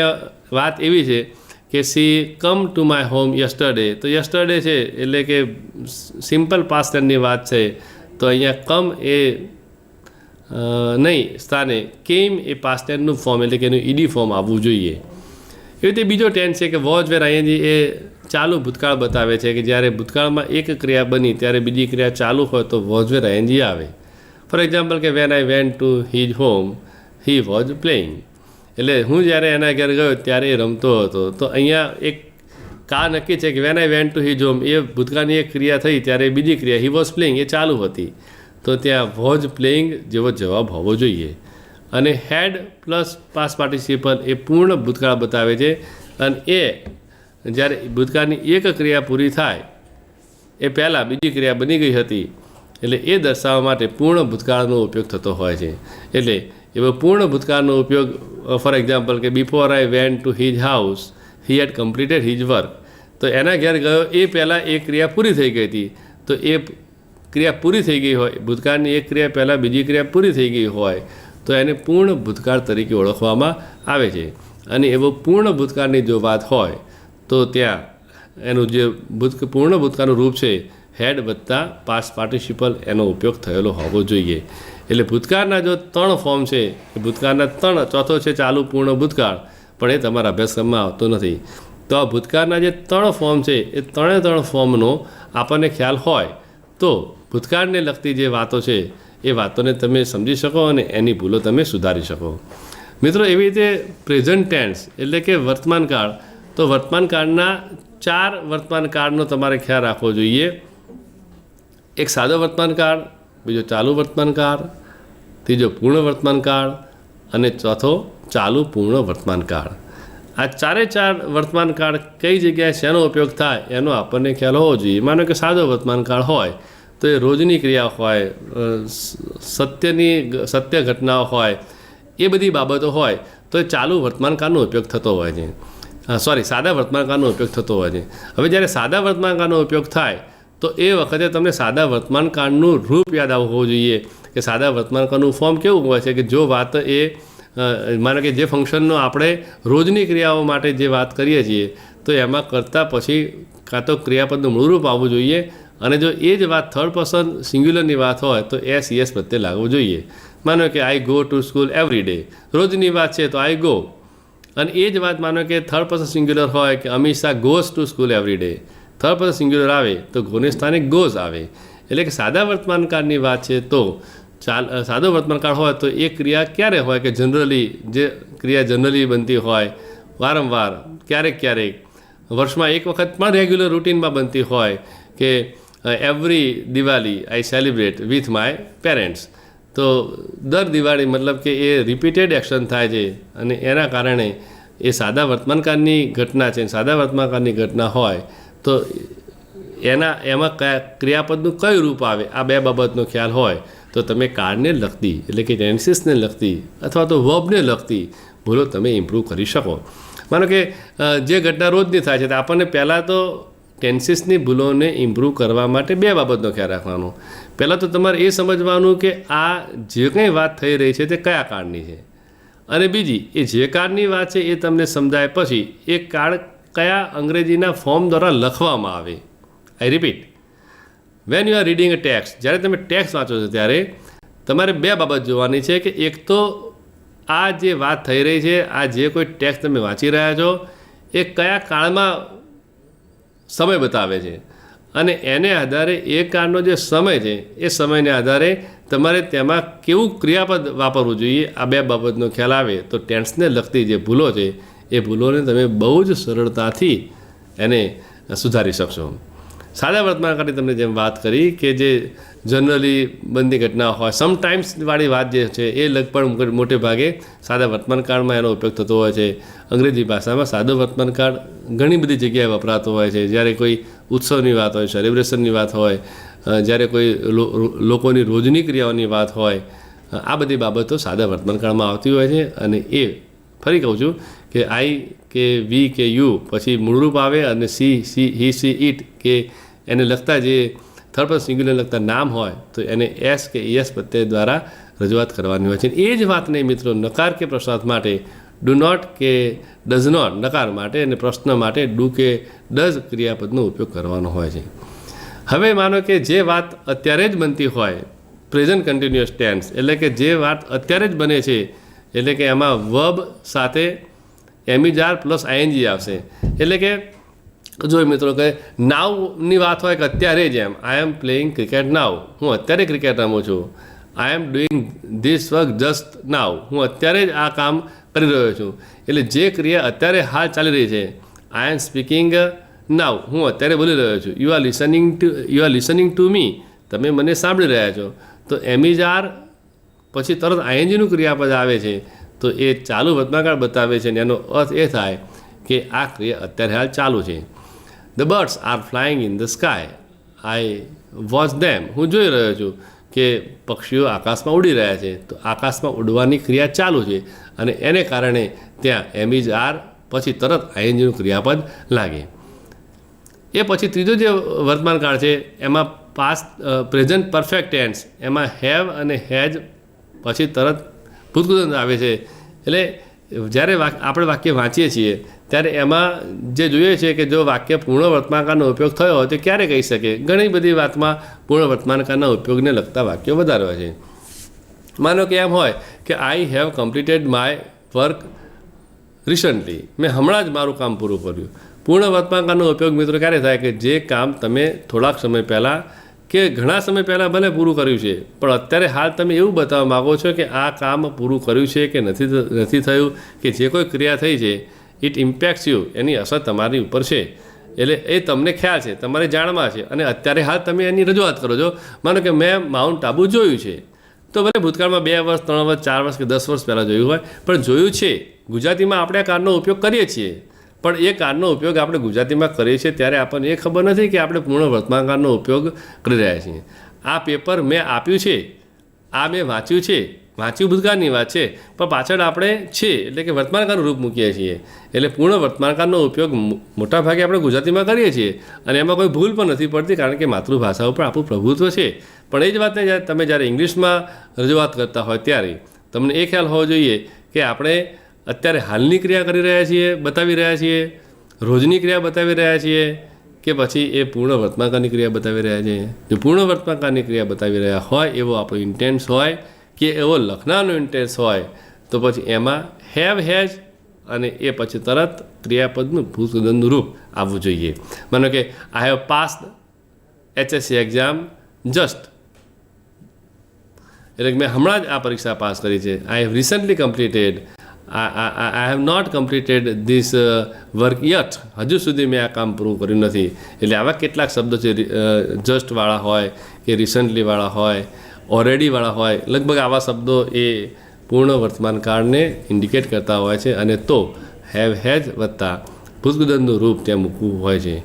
વાત એવી છે કે she come to my home yesterday, તો યસ્ટરડે છે એટલે કે સિમ્પલ પાસ્ટ ટેન્સની વાત છે, તો અહીંયા કમ એ નહીં સ્થાને કેમ એ પાસ્ટ ટેન્સનું ફોર્મ એટલે કે એનું ઈડી ફોર્મ આવવું જોઈએ. એવી રીતે બીજો ટેન્સ છે કે વોઝ વેર આઈએનજી, એ ચાલુ ભૂતકાળ બતાવે છે કે જ્યારે ભૂતકાળમાં એક ક્રિયા બની ત્યારે બીજી ક્રિયા ચાલુ હોય તો વોઝ વેર આઈએનજી આવે. ફોર એક્ઝામ્પલ કે when I went to his home he was playing, એટલે હું જ્યારે એના ઘરે ગયો ત્યારે એ રમતો હતો. તો અહીંયા એક કાળ નક્કી છે કે when I went to his home એ ભૂતકાળની એક ક્રિયા થઈ ત્યારે બીજી ક્રિયા હી વોઝ પ્લેઇંગ એ ચાલુ હતી, તો ત્યાં વોઝ પ્લેઇંગ જેવો જવાબ હોવો જોઈએ. અને હેડ પ્લસ પાસ્ટ પાર્ટિસિપલ એ પૂર્ણ ભૂતકાળ બતાવે છે, અને એ જ્યારે ભૂતકાળની એક ક્રિયા પૂરી થાય એ પહેલાં બીજી ક્રિયા બની ગઈ હતી, એટલે એ દર્શાવવા માટે પૂર્ણ ભૂતકાળનો ઉપયોગ થતો હોય છે. એટલે એવો પૂર્ણ ભૂતકાળનો ઉપયોગ ફોર એક્ઝામ્પલ કે before I went to his house he had completed his work. તો એના ઘેર ગયો એ પહેલાં એ ક્રિયા પૂરી થઈ ગઈ હતી. તો એ ક્રિયા પૂરી થઈ ગઈ હોય, ભૂતકાળની એક ક્રિયા પહેલાં બીજી ક્રિયા પૂરી થઈ ગઈ હોય તો એને પૂર્ણ ભૂતકાળ તરીકે ઓળખવામાં આવે છે. અને એવો પૂર્ણ ભૂતકાળની જો વાત હોય તો ત્યાં એનું જે પૂર્ણ ભૂતકાળનું રૂપ છે હેડ વત્તા પાસ્ટ પાર્ટિસિપલ એનો ઉપયોગ થયેલો હોવો જોઈએ. એટલે ભૂતકાળના જો 3 ફોર્મ છે એ ભૂતકાળના 3, ચોથો છે ચાલુ પૂર્ણ ભૂતકાળ, પણ એ તમારા અભ્યાસક્રમમાં આવતો નથી. તો આ ભૂતકાળના જે 3 ફોર્મ છે એ 3 ફોર્મનો આપણને ખ્યાલ હોય તો ભૂતકાળને લગતી જે વાતો છે એ વાતોને તમે સમજી શકો અને એની ભૂલો તમે સુધારી શકો. મિત્રો, એવી રીતે પ્રેઝન્ટ ટેન્સ એટલે કે વર્તમાનકાળ, તો વર્તમાનકાળના 4 વર્તમાનકાળનો તમારે ખ્યાલ રાખવો જોઈએ. એક સાદો વર્તમાનકાળ, બીજો ચાલુ વર્તમાનકાળ, ત્રીજો પૂર્ણ વર્તમાનકાળ અને ચોથો ચાલુ પૂર્ણ વર્તમાનકાળ. આ 4 વર્તમાનકાળ કઈ જગ્યાએ શેનો ઉપયોગ થાય એનો આપણને ખ્યાલ હોવો જોઈએ. માનો કે સાદો વર્તમાનકાળ હોય તો એ રોજની ક્રિયા હોય, સત્ય ઘટનાઓ હોય, એ બધી બાબતો હોય તો એ ચાલુ વર્તમાનકાળનો ઉપયોગ થતો હોય છે. સાદા વર્તમાનકાળનો ઉપયોગ થતો હોય છે. હવે જ્યારે સાદા વર્તમાનકાળનો ઉપયોગ થાય તો એ વખતે તમને સાદા વર્તમાનકાળનું રૂપ યાદ આવવું હોવું જોઈએ કે સાદા વર્તમાનકાળનું ફોર્મ કેવું હોય છે કે જો વાત એ માનો કે જે ફંક્શનનો આપણે રોજની ક્રિયાઓ માટે જે વાત કરીએ છીએ તો એમાં કરતાં પછી કાં તો ક્રિયાપદનું મૂળરૂપ આવવું જોઈએ અને જો એ જ વાત થર્ડ પર્સન સિંગ્યુલરની વાત હોય તો એસ યસ પ્રત્યે લાગવું જોઈએ. માનો કે I go to school every day, રોજની વાત છે તો આઈ ગો. અને એ જ વાત માનો કે થર્ડ પર્સન સિંગ્યુલર હોય કે Amisha goes to school every day, third person singular આવે તો ગોને સ્થાને ગોઝ આવે. એટલે કે સાદા વર્તમાનકાળની વાત છે તો સાદો વર્તમાનકાળ હોય તો એ ક્રિયા ક્યારે હોય કે જનરલી જે ક્રિયા જનરલી બનતી હોય વારંવાર, ક્યારેક વર્ષમાં એક વખત પણ રેગ્યુલર રૂટીનમાં બનતી હોય કે every Diwali I celebrate with my parents. તો દર દિવાળી મતલબ કે એ રિપીટેડ એક્શન થાય છે અને એના કારણે એ સાદા વર્તમાનકાળની ઘટના છે. સાદા વર્તમાનકાળની ઘટના હોય તો એમાં ક્રિયાપદનું કયું રૂપ આવે આ 2 બાબતનો ખ્યાલ હોય તો તમે કાળને લગતી એટલે કે ટેન્સીસને લગતી અથવા તો વર્બને લગતી ભૂલો તમે ઇમ્પ્રૂવ કરી શકો. માનો કે જે ઘટના રોજની થાય છે તો આપણને પહેલાં તો ટેન્સીસની ભૂલોને ઇમ્પ્રૂવ કરવા માટે 2 બાબતનો ખ્યાલ રાખવાનો. પહેલાં તો તમારે એ સમજવાનું કે આ જે કંઈ વાત થઈ રહી છે તે કયા કાળની છે અને બીજી એ જે કાળની વાત છે એ તમને સમજાય પછી એ કાળ કયા અંગ્રેજીના ફોર્મ દ્વારા લખવામાં આવે. આઈ repeat, when you are reading a text, જ્યારે તમે ટેક્સ્ટ વાંચો છો ત્યારે તમારે 2 બાબત જોવાની છે કે એક તો આ જે વાત થઈ રહી છે, આ જે કોઈ ટેક્સ્ટ તમે વાંચી રહ્યા છો એ કયા કાળમાં સમય બતાવે છે અને એને આધારે એ કાળનો જે સમય છે એ સમયને આધારે તમારે તેમાં કેવું ક્રિયાપદ વાપરવું જોઈએ. આ 2 બાબતનો ખ્યાલ આવે તો ટેન્સને લગતી જે ભૂલો છે એ ભૂલોને તમે બહુ જ સરળતાથી એને સુધારી શકશો. સાદા વર્તમાનકાળની તમને જેમ વાત કરી કે જે જનરલી બનતી ઘટના હોય, સમટાઈમ્સવાળી વાત જે છે એ લગભગ મોટે ભાગે સાદા વર્તમાનકાળમાં એનો ઉપયોગ થતો હોય છે. અંગ્રેજી ભાષામાં સાદો વર્તમાનકાળ ઘણી બધી જગ્યાએ વપરાતો હોય છે. જ્યારે કોઈ ઉત્સવની વાત હોય, સેલિબ્રેશનની વાત હોય, જ્યારે કોઈ લોકોની રોજની ક્રિયાઓની વાત હોય, આ બધી બાબતો સાદા વર્તમાનકાળમાં આવતી હોય છે. અને એ ફરી કહું છું કે આઈ કે વી કે યુ પછી મૂળરૂપ આવે અને સી હી સી ઇટ કે એને લગતા જે થર્ડ પર્સન સિંગ્યુલરને લગતા નામ હોય તો એને એસ કે યસ પ્રત્યય દ્વારા રજૂઆત કરવાની હોય છે. એ જ વાતને મિત્રો નકાર કે પ્રશ્નાર્થ માટે ડુ નોટ કે ડઝ નોટ નકાર માટે અને પ્રશ્ન માટે ડુ કે ડઝ ક્રિયાપદનો ઉપયોગ કરવાનો હોય છે. હવે માનો કે જે વાત અત્યારે જ બનતી હોય, પ્રેઝન્ટ કન્ટિન્યુઅસ ટેન્સ એટલે કે જે વાત અત્યારે જ બને છે એટલે કે એમાં વર્બ સાથે એમિજાર પ્લસ આઈએનજી આવશે. એટલે કે જો મિત્રો કે નાવની વાત હોય કે અત્યારે જ એમ આઈ એમ પ્લેઇંગ ક્રિકેટ નાવ, હું અત્યારે ક્રિકેટ રમું છું. I am doing this work just now, હું અત્યારે જ આ કામ કરી રહ્યો છું. એટલે જે ક્રિયા અત્યારે હાલ ચાલી રહી છે, આઈ એમ સ્પીકિંગ નાવ, હું અત્યારે બોલી રહ્યો છું. You are listening to me, તમે મને સાંભળી રહ્યા છો. તો એમિજાર પછી તરત આઈએનજીનું ક્રિયાપદ આવે છે તો એ ચાલુ વર્તમાનકાળ બતાવે છે અને એનો અર્થ એ થાય કે આ ક્રિયા અત્યારે હાલ ચાલુ છે. The birds are flying in the sky, I watch them, હું જોઈ રહ્યો છું કે પક્ષીઓ આકાશમાં ઉડી રહ્યા છે, તો આકાશમાં ઉડવાની ક્રિયા ચાલુ છે અને એને કારણે ત્યાં એમ ઇઝ આર પછી તરત આઈએનજીનું ક્રિયાપદ લાગે. એ પછી ત્રીજો જે વર્તમાનકાળ છે એમાં પાસ્ટ પ્રેઝન્ટ પરફેક્ટ ટેન્સ, એમાં હેવ અને હેજ પછી તરત ભૂતગૃદંત આવે છે. એટલે જ્યારે આપણે વાક્ય વાંચીએ છીએ ત્યારે એમાં જે જોઈએ છે કે જો વાક્ય પૂર્ણ વર્તમાનકાળનો ઉપયોગ થયો હોય તો ક્યારે કહી શકે. ઘણી બધી વાતમાં પૂર્ણ વર્તમાનકાળના ઉપયોગને લગતા વાક્યો વધારે હોય છે. માનો કે એમ હોય કે I have completed my work recently, મેં હમણાં જ મારું કામ પૂરું કર્યું. પૂર્ણ વર્તમાનકાળનો ઉપયોગ મિત્રો ક્યારે થાય કે જે કામ તમે થોડાક સમય પહેલાં કે ઘણા સમય પહેલાં ભલે પૂરું કર્યું છે પણ અત્યારે હાલ તમે એવું બતાવવા માગો છો કે આ કામ પૂરું કર્યું છે કે નથી થયું, કે જે કોઈ ક્રિયા થઈ છે ઇટ ઇમ્પેક્ટ્સ યુ, એની અસર તમારી ઉપર છે. એટલે એ તમને ખ્યાલ છે, તમારી જાણમાં છે અને અત્યારે હાલ તમે એની રજૂઆત કરો છો. માનો કે મેં માઉન્ટ આબુ જોયું છે, તો ભલે ભૂતકાળમાં 2 વર્ષ 3 વર્ષ 4 વર્ષ કે 10 વર્ષ પહેલાં જોયું હોય પણ જોયું છે. ગુજરાતીમાં આપણે આ કારનો ઉપયોગ કરીએ છીએ પણ એ કારનો ઉપયોગ આપણે ગુજરાતીમાં કરીએ છીએ ત્યારે આપણને એ ખબર નથી કે આપણે પૂર્ણ વર્તમાનકાળનો ઉપયોગ કરી રહ્યા છીએ. આ પેપર મેં આપ્યું છે, આ મેં વાંચ્યું છે, વાંચ્યું ભૂતકાળની વાત છે પણ પાછળ આપણે છે એટલે કે વર્તમાનકાળનું રૂપ મૂકીએ છીએ. એટલે પૂર્ણ વર્તમાનકાળનો ઉપયોગ મોટાભાગે આપણે ગુજરાતીમાં કરીએ છીએ અને એમાં કોઈ ભૂલ પણ નથી પડતી કારણ કે માતૃભાષા ઉપર આપણું પ્રભુત્વ છે. પણ એ જ વાતને તમે જ્યારે ઇંગ્લિશમાં રજૂઆત કરતા હોય ત્યારે તમને એ ખ્યાલ હોવો જોઈએ કે આપણે અત્યારે હાલની ક્રિયા કરી રહ્યા છીએ, બતાવી રહ્યા છીએ, રોજની ક્રિયા બતાવી રહ્યા છીએ કે પછી એ પૂર્ણ વર્તમાનકાળની ક્રિયા બતાવી રહ્યા છીએ. જો પૂર્ણ વર્તમાનકાળની ક્રિયા બતાવી રહ્યા હોય એવો આપણો ઇન્ટેન્સ હોય કે એવો લખનારનો ઇન્ટેન્સ હોય તો પછી એમાં હેવ હેઝ અને એ પછી તરત ક્રિયાપદનું ભૂતગૃદંતનું રૂપ આવવું જોઈએ. માનો કે I have passed HSC exam just, એટલે કે મેં હમણાં જ આ પરીક્ષા પાસ કરી છે. I have recently completed, I have not completed this work yet. હજુ સુધી મેં આ કામ પૂરું કર્યું નથી. એટલે આવા કેટલાક શબ્દો છે જસ્ટવાળા હોય કે રિસન્ટલીવાળા હોય, ઓલરેડીવાળા હોય, લગભગ આવા શબ્દો એ પૂર્ણ વર્તમાનકાળને ઇન્ડિકેટ કરતા હોય છે અને તો હેવ હેઝ વત્તા ભૂતગૃદંતનું રૂપ ત્યાં મૂકવું હોય છે.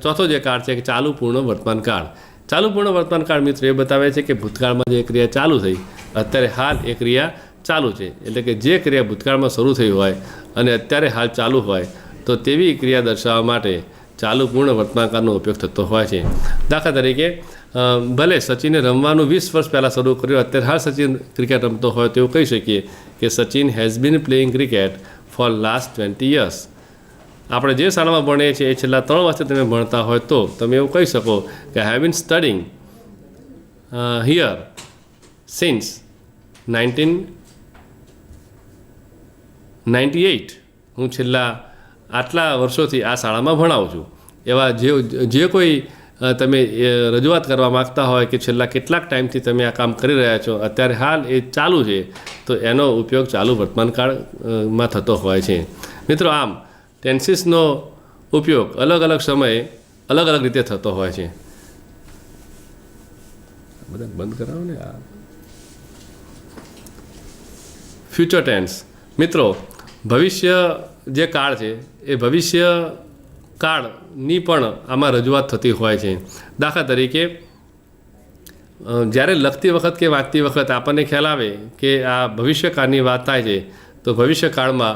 ચોથો જે કાળ છે કે ચાલુ પૂર્ણ વર્તમાનકાળ. ચાલુ પૂર્ણ વર્તમાનકાળ મિત્રો એ બતાવે છે કે ભૂતકાળમાં જે ક્રિયા ચાલુ થઈ અત્યારે હાલ એ ક્રિયા ચાલુ છે. એટલે કે જે ક્રિયા ભૂતકાળમાં શરૂ થઈ હોય અને અત્યારે હાલ ચાલુ હોય તો તેવી ક્રિયા દર્શાવવા માટે ચાલુ પૂર્ણ વર્તમાનકાળનો ઉપયોગ થતો હોય છે. દાખલા તરીકે ભલે સચિને રમવાનું 20 વર્ષ પહેલાં શરૂ કર્યું, અત્યારે હાલ સચિન ક્રિકેટ રમતો હોય તો એવું કહી શકીએ કે Sachin has been playing cricket four last 20 years. આપણે જે શાળામાં ભણીએ છીએ એ છેલ્લા 3 વર્ષથી તમે ભણતા હોય તો તમે એવું કહી શકો કે I have been studying here since 1998. હું છેલ્લા આટલા વર્ષોથી આ શાળામાં ભણાવું છું. એવા જે કોઈ તમે રજૂઆત કરવા માગતા હોય કે છેલ્લા કેટલાક ટાઈમથી તમે આ કામ કરી રહ્યા છો, અત્યારે હાલ એ ચાલુ છે, તો એનો ઉપયોગ ચાલુ વર્તમાનકાળમાં થતો હોય છે. મિત્રો આમ ટેન્સીસનો ઉપયોગ અલગ અલગ સમયે અલગ અલગ રીતે થતો હોય છે. બધા બંધ કરાવો ને આ ફ્યુચર ટેન્સ. મિત્રો ભવિષ્ય જે કાળ છે એ ભવિષ્ય કાળની પણ આમાં રજૂઆત થતી હોય છે. દાખલા તરીકે જ્યારે લખતી વખત કે વાંચતી વખત આપણને ખ્યાલ આવે કે આ ભવિષ્યકાળની વાત થાય છે તો ભવિષ્યકાળમાં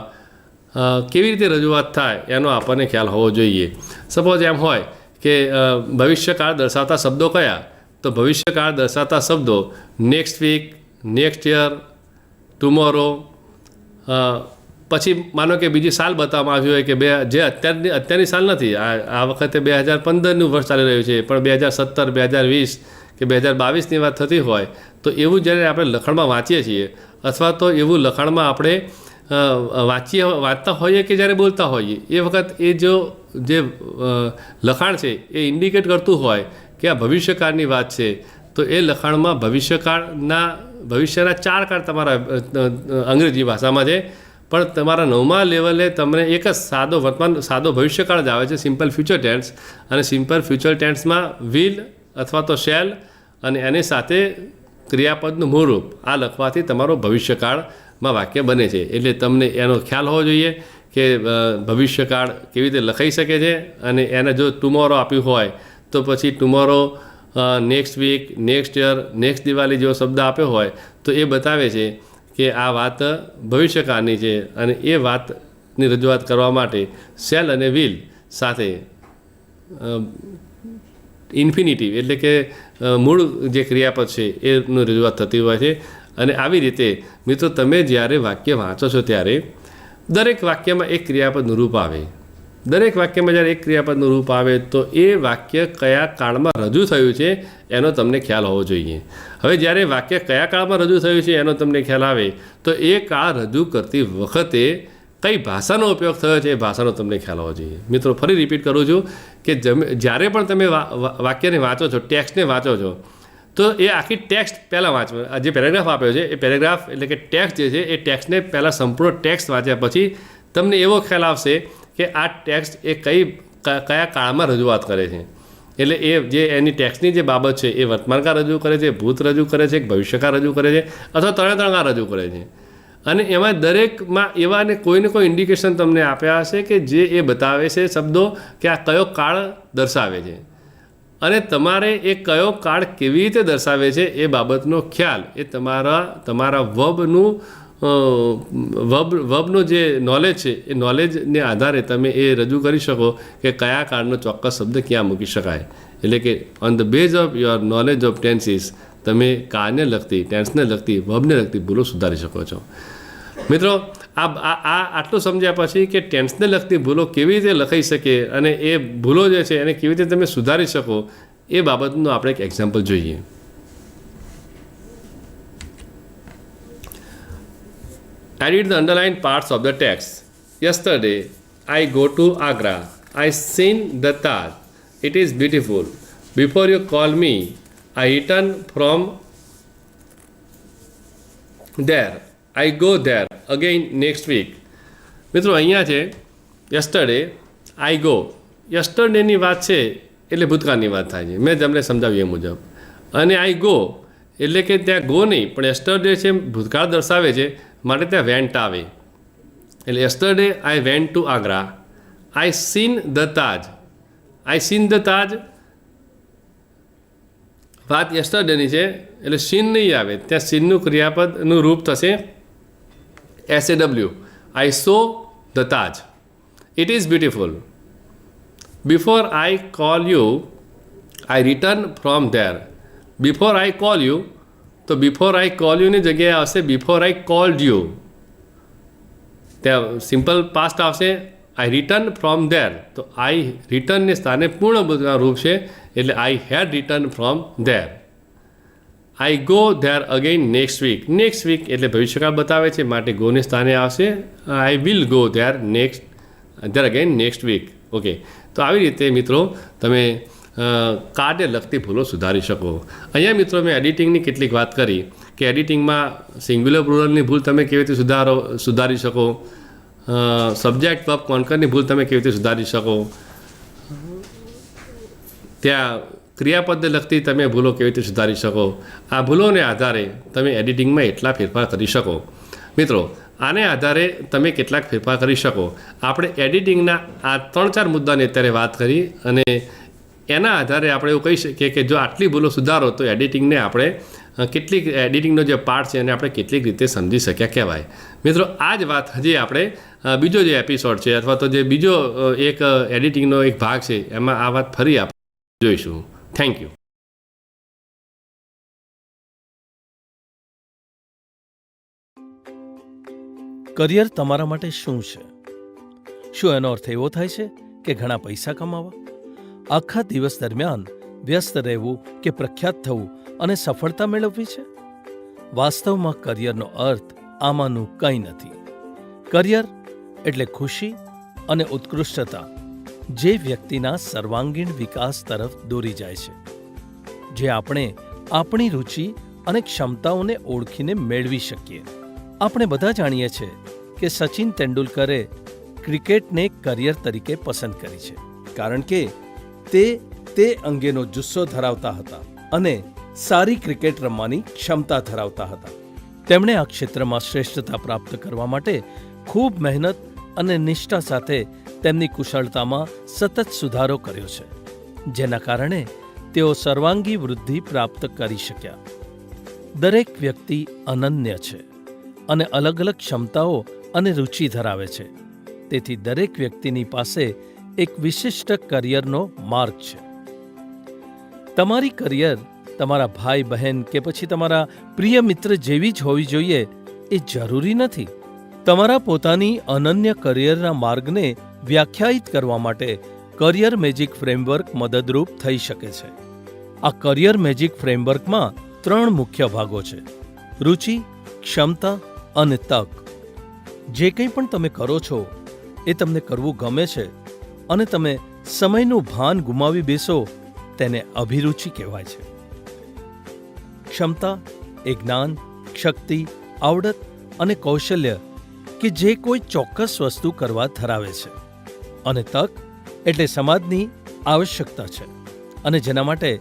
કેવી રીતે રજૂઆત થાય એનો આપણને ખ્યાલ હોવો જોઈએ. સપોઝ એમ હોય કે ભવિષ્યકાળ દર્શાવતા શબ્દો કયા, તો ભવિષ્યકાળ દર્શાવતા શબ્દો next week, next year, tomorrow. પછી માનો કે બીજી સાલ બતાવવામાં આવી હોય કે જે અત્યારની સાલ નથી, આ વખતે 2015નું વર્ષ ચાલી રહ્યું છે પણ 2017, 2020 કે 2022ની વાત થતી હોય તો એવું જ્યારે આપણે લખાણમાં વાંચીએ છીએ અથવા તો એવું લખાણમાં આપણે વાંચતા હોઈએ કે જ્યારે બોલતા હોઈએ એ વખત એ જે લખાણ છે એ ઇન્ડિકેટ કરતું હોય કે આ ભવિષ્યકાળની વાત છે તો એ લખાણમાં ભવિષ્યના 4 કાળ તમારા અંગ્રેજી ભાષામાં છે પણ તમારા 9મા લેવલે તમને એક જ સાદો ભવિષ્યકાળ જ આવે છે, સિમ્પલ ફ્યુચર ટેન્સ. અને સિમ્પલ ફ્યુચર ટેન્સમાં વિલ અથવા તો શેલ અને એની સાથે ક્રિયાપદનું મૂળરૂપ આ લખવાથી તમારો ભવિષ્યકાળમાં વાક્ય બને છે. એટલે તમને એનો ખ્યાલ હોવો જોઈએ કે ભવિષ્યકાળ કેવી રીતે લખાઈ શકે છે અને એને જો ટુમોરો આપ્યું હોય તો પછી tomorrow next week, next year, next Diwali જેવો શબ્દ આપ્યો હોય તો એ બતાવે છે કે આ વાત ભવિષ્યકાળની છે અને એ વાતની રજૂઆત કરવા માટે શેલ અને વિલ સાથે ઇન્ફિનિટિવ એટલે કે મૂળ જે ક્રિયાપદ છે એનું રજૂઆત થતી હોય છે. અને આવી રીતે મિત્રો તમે જ્યારે વાક્ય વાંચો છો ત્યારે દરેક વાક્યમાં એક ક્રિયાપદનું રૂપ આવે. દરેક વાક્યમાં જ્યારે એક ક્રિયાપદનું રૂપ આવે તો એ વાક્ય કયા કાળમાં રજૂ થયું છે એનો તમને ખ્યાલ હોવો જોઈએ. હવે જ્યારે વાક્ય કયા કાળમાં રજૂ થયું છે એનો તમને ખ્યાલ આવે તો એ કાળ રજૂ કરતી વખતે કઈ ભાષાનો ઉપયોગ થયો છે એ ભાષાનો તમને ખ્યાલ હોવો જોઈએ. મિત્રો ફરી રિપીટ કરું છું કે જ્યારે પણ તમે વાક્યને વાંચો છો, ટેક્સ્ટને વાંચો છો, તો એ આખી ટેક્સ્ટ પહેલાં વાંચવા, જે પેરેગ્રાફ આપ્યો છે એ પેરેગ્રાફ એટલે કે ટેક્સ્ટ જે છે એ ટેક્સ્ટને પહેલાં સંપૂર્ણ ટેક્સ્ટ વાંચ્યા પછી તમને એવો ખ્યાલ આવશે કે આ ટેક્સ્ટ એ કયા કાળમાં રજૂઆત કરે છે. એટલે એ જે એની ટેક્સ્ટની જે બાબત છે એ વર્તમાનકાળ રજૂ કરે છે, ભૂત રજૂ કરે છે, ભવિષ્યકાળ રજૂ કરે છે અથવા ત્રણે રજૂ કરે છે. અને એમાં દરેકમાં એવા ને કોઈ ઇન્ડિકેશન તમને આપ્યા હશે કે જે એ બતાવે છે શબ્દો કે આ કયો કાળ દર્શાવે છે. અને તમારે એ કયો કાળ કેવી રીતે દર્શાવે છે એ બાબતનો ખ્યાલ એ તમારા વર્બનું જે નોલેજ છે એ નોલેજને આધારે તમે એ રજૂ કરી શકો કે કયા કાળનો ચોક્કસ શબ્દ ક્યાં મૂકી શકાય. એટલે કે on the base of your knowledge of tenses તમે કાળને લગતી, ટેન્સને લગતી, વર્બને લગતી ભૂલો સુધારી શકો છો. મિત્રો આટલું સમજ્યા પછી કે ટેન્સને લગતી ભૂલો કેવી રીતે લખાઈ શકે અને એ ભૂલો જે છે એને કેવી રીતે તમે સુધારી શકો એ બાબતનું આપણે એક એક્ઝામ્પલ જોઈએ. Edit the underlined parts of the text. Yesterday, I go to Agra. I seen the Taj. It is beautiful. Before you call me, I return from there. I go there again next week. મિત્રો અહીંયા છે યસ્ટરડે આઈ ગો. યસ્ટરડેની વાત છે એટલે ભૂતકાળની વાત થાય છે, મેં તમને સમજાવ્યું એ મુજબ. અને આઈ ગો એટલે કે ત્યાં ગો નહીં પણ યસ્ટરડે છે ભૂતકાળ દર્શાવે છે માટે ત્યાં વેન્ટ આવે. એટલે yesterday I went to Agra. I seen the Taj. I seen the Taj વાત યસ્ટરડેની છે એટલે સીન નહીં આવે, ત્યાં સીનનું ક્રિયાપદનું રૂપ થશે SAW. I saw the Taj. It is beautiful. Before I call you, I return from there. Before I call you, તો before I call you ની જગ્યાએ આવશે before I called you. ત્યાં સિમ્પલ પાસ્ટ આવશે I return from there. તો I return ને સ્થાને પૂર્ણ રૂપ છે એટલે I had returned from there. I go there again next week. Next week એટલે ભવિષ્યકાળ બતાવે છે માટે ગોને સ્થાને આવશે I will go there again next week. Okay, તો આવી રીતે મિત્રો તમે કાર્ડને લગતી ભૂલો સુધારી શકો. અહીંયા મિત્રો મેં એડિટિંગની કેટલીક વાત કરી કે એડિટિંગમાં સિંગ્યુલર પ્લુરલની ભૂલ તમે કેવી રીતે સુધારી શકો, સબ્જેક્ટ વર્બ કોન્કરની ભૂલ તમે કેવી રીતે સુધારી શકો, ત્યાં ક્રિયાપદને લગતી તમે ભૂલો કેવી રીતે સુધારી શકો. આ ભૂલોને આધારે તમે એડિટિંગમાં એટલા ફેરફાર કરી શકો. મિત્રો આને આધારે તમે કેટલાક ફેરફાર કરી શકો. આપણે એડિટિંગના આ 3-4 મુદ્દાની અત્યારે વાત કરી અને એના આધારે આપણે એવું કહી શકીએ કે જો આટલી ભૂલો સુધારો તો એડિટિંગને આપણે કેટલીક એડિટિંગનો જે પાર્ટ છે એને આપણે કેટલીક રીતે સમજી શક્યા કહેવાય. મિત્રો આ જ વાત હજી આપણે બીજો જે એપિસોડ છે અથવા તો જે બીજો એક એડિટિંગનો એક ભાગ છે એમાં આ વાત ફરી આપણે જોઈશું. Thank you. કરિયર તમારા માટે શું છે? શું એનો અર્થ એવો થાય છે કે ઘણા પૈસા કમાવા, આખા દિવસ દરમિયાન વ્યસ્ત રહેવું કે પ્રખ્યાત થવું અને સફળતા મેળવવી છે? વાસ્તવમાં કરિયરનો અર્થ આમાંનું કંઈ નથી. કરિયર એટલે ખુશી અને ઉત્કૃષ્ટતા જે વ્યક્તિના સર્વાંગીણ વિકાસ તરફ દોરી જાય છે, જે આપણે આપણી રુચિ અને ક્ષમતાઓને ઓળખીને મેળવી શકીએ. આપણે બધા જાણીએ છીએ કે સચિન તેંડુલકરે ક્રિકેટને કરિયર તરીકે પસંદ કરી છે કારણ કે તે અંગેનો જુસ્સો ધરાવતા હતા અને સારી ક્રિકેટ રમવાની ક્ષમતા ધરાવતા હતા. તેમણે આ ક્ષેત્રમાં શ્રેષ્ઠતા પ્રાપ્ત કરવા માટે ખૂબ મહેનત અને નિષ્ઠા સાથે તેમની કુશળતામાં સતત સુધારો કર્યો છે, જેના કારણે તેઓ સર્વાંગી વૃદ્ધિ પ્રાપ્ત કરી શક્યા. દરેક વ્યક્તિ અનન્ય છે અને અલગ અલગ ક્ષમતાઓ અને રુચિ ધરાવે છે. તેથી દરેક વ્યક્તિની પાસે એક વિશિષ્ટ કરિયરનો માર્ગ છે. તમારી કરિયર તમારા ભાઈ બહેન કે પછી તમારા પ્રિય મિત્ર જેવી જ હોવી જોઈએ એ જરૂરી નથી. તમારા પોતાની અનન્ય કરિયરના માર્ગને વ્યાખ્યાયિત કરવા માટે કરિયર મેજિક ફ્રેમવર્ક મદદરૂપ થઈ શકે છે. આ કરિયર મેજિક ફ્રેમવર્કમાં 3 મુખ્ય ભાગો છે: રુચિ, ક્ષમતા અને તક. જે કંઈ પણ તમે કરો છો એ તમને કરવું ગમે છે અને તમે સમયનું ભાન ગુમાવી બેસો તેને અભિરુચિ કહેવાય છે. ક્ષમતા એ જ્ઞાન, શક્તિ, આવડત અને કૌશલ્ય કે જે કોઈ ચોક્કસ વસ્તુ કરવા ધરાવે છે. અને તક એટલે સમાજની આવશ્યકતા છે અને જેના માટે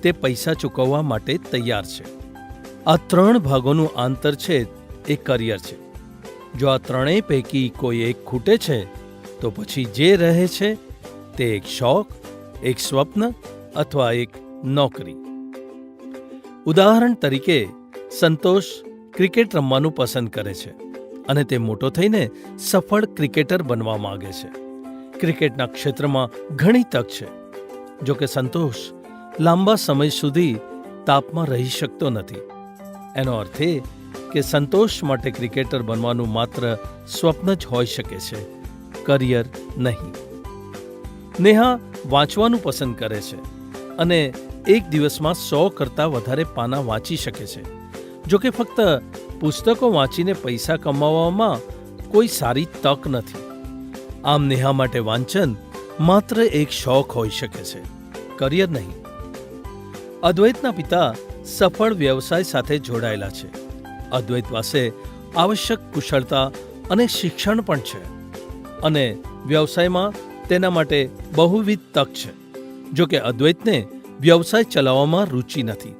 તે પૈસા ચૂકવવા માટે તૈયાર છે. આ 3 ભાગોનું આંતરછેદ એ કરિયર છે. જો આ ત્રણેય પૈકી કોઈ એક ખૂટે છે તો પછી જે રહે છે તે એક શોખ, એક સ્વપ્ન અથવા એક નોકરી. ઉદાહરણ તરીકે સંતોષ ક્રિકેટ રમવાનું પસંદ કરે છે અને તે મોટો થઈને સફળ ક્રિકેટર બનવા માંગે છે. ક્રિકેટના ક્ષેત્રમાં ઘણી તક છે. જો કે સંતોષ લાંબા સમય સુધી તાપમાં રહી શકતો નથી. એનો અર્થ એ કે સંતોષ માટે ક્રિકેટર બનવાનું માત્ર સ્વપ્ન જ હોઈ શકે છે, કરિયર નહીં. નેહા વાંચવાનું પસંદ કરે છે અને એક દિવસમાં 100 કરતાં વધારે પાના વાંચી શકે છે. જો કે ફક્ત પુસ્તકો વાંચીને પૈસા કમાવવામાં કોઈ સારી તક નથી. આમ નેહા માટે વાંચન માત્ર એક શોખ હોઈ શકે છે, કરિયર નહીં. અદ્વૈતના પિતા સફળ વ્યવસાય સાથે જોડાયેલા છે. અદ્વૈત પાસે આવશ્યક કુશળતા અને શિક્ષણ પણ છે અને વ્યવસાયમાં તેના માટે બહુવિધ તક છે. જો કે અદ્વૈતને વ્યવસાય ચલાવવામાં રુચિ નથી.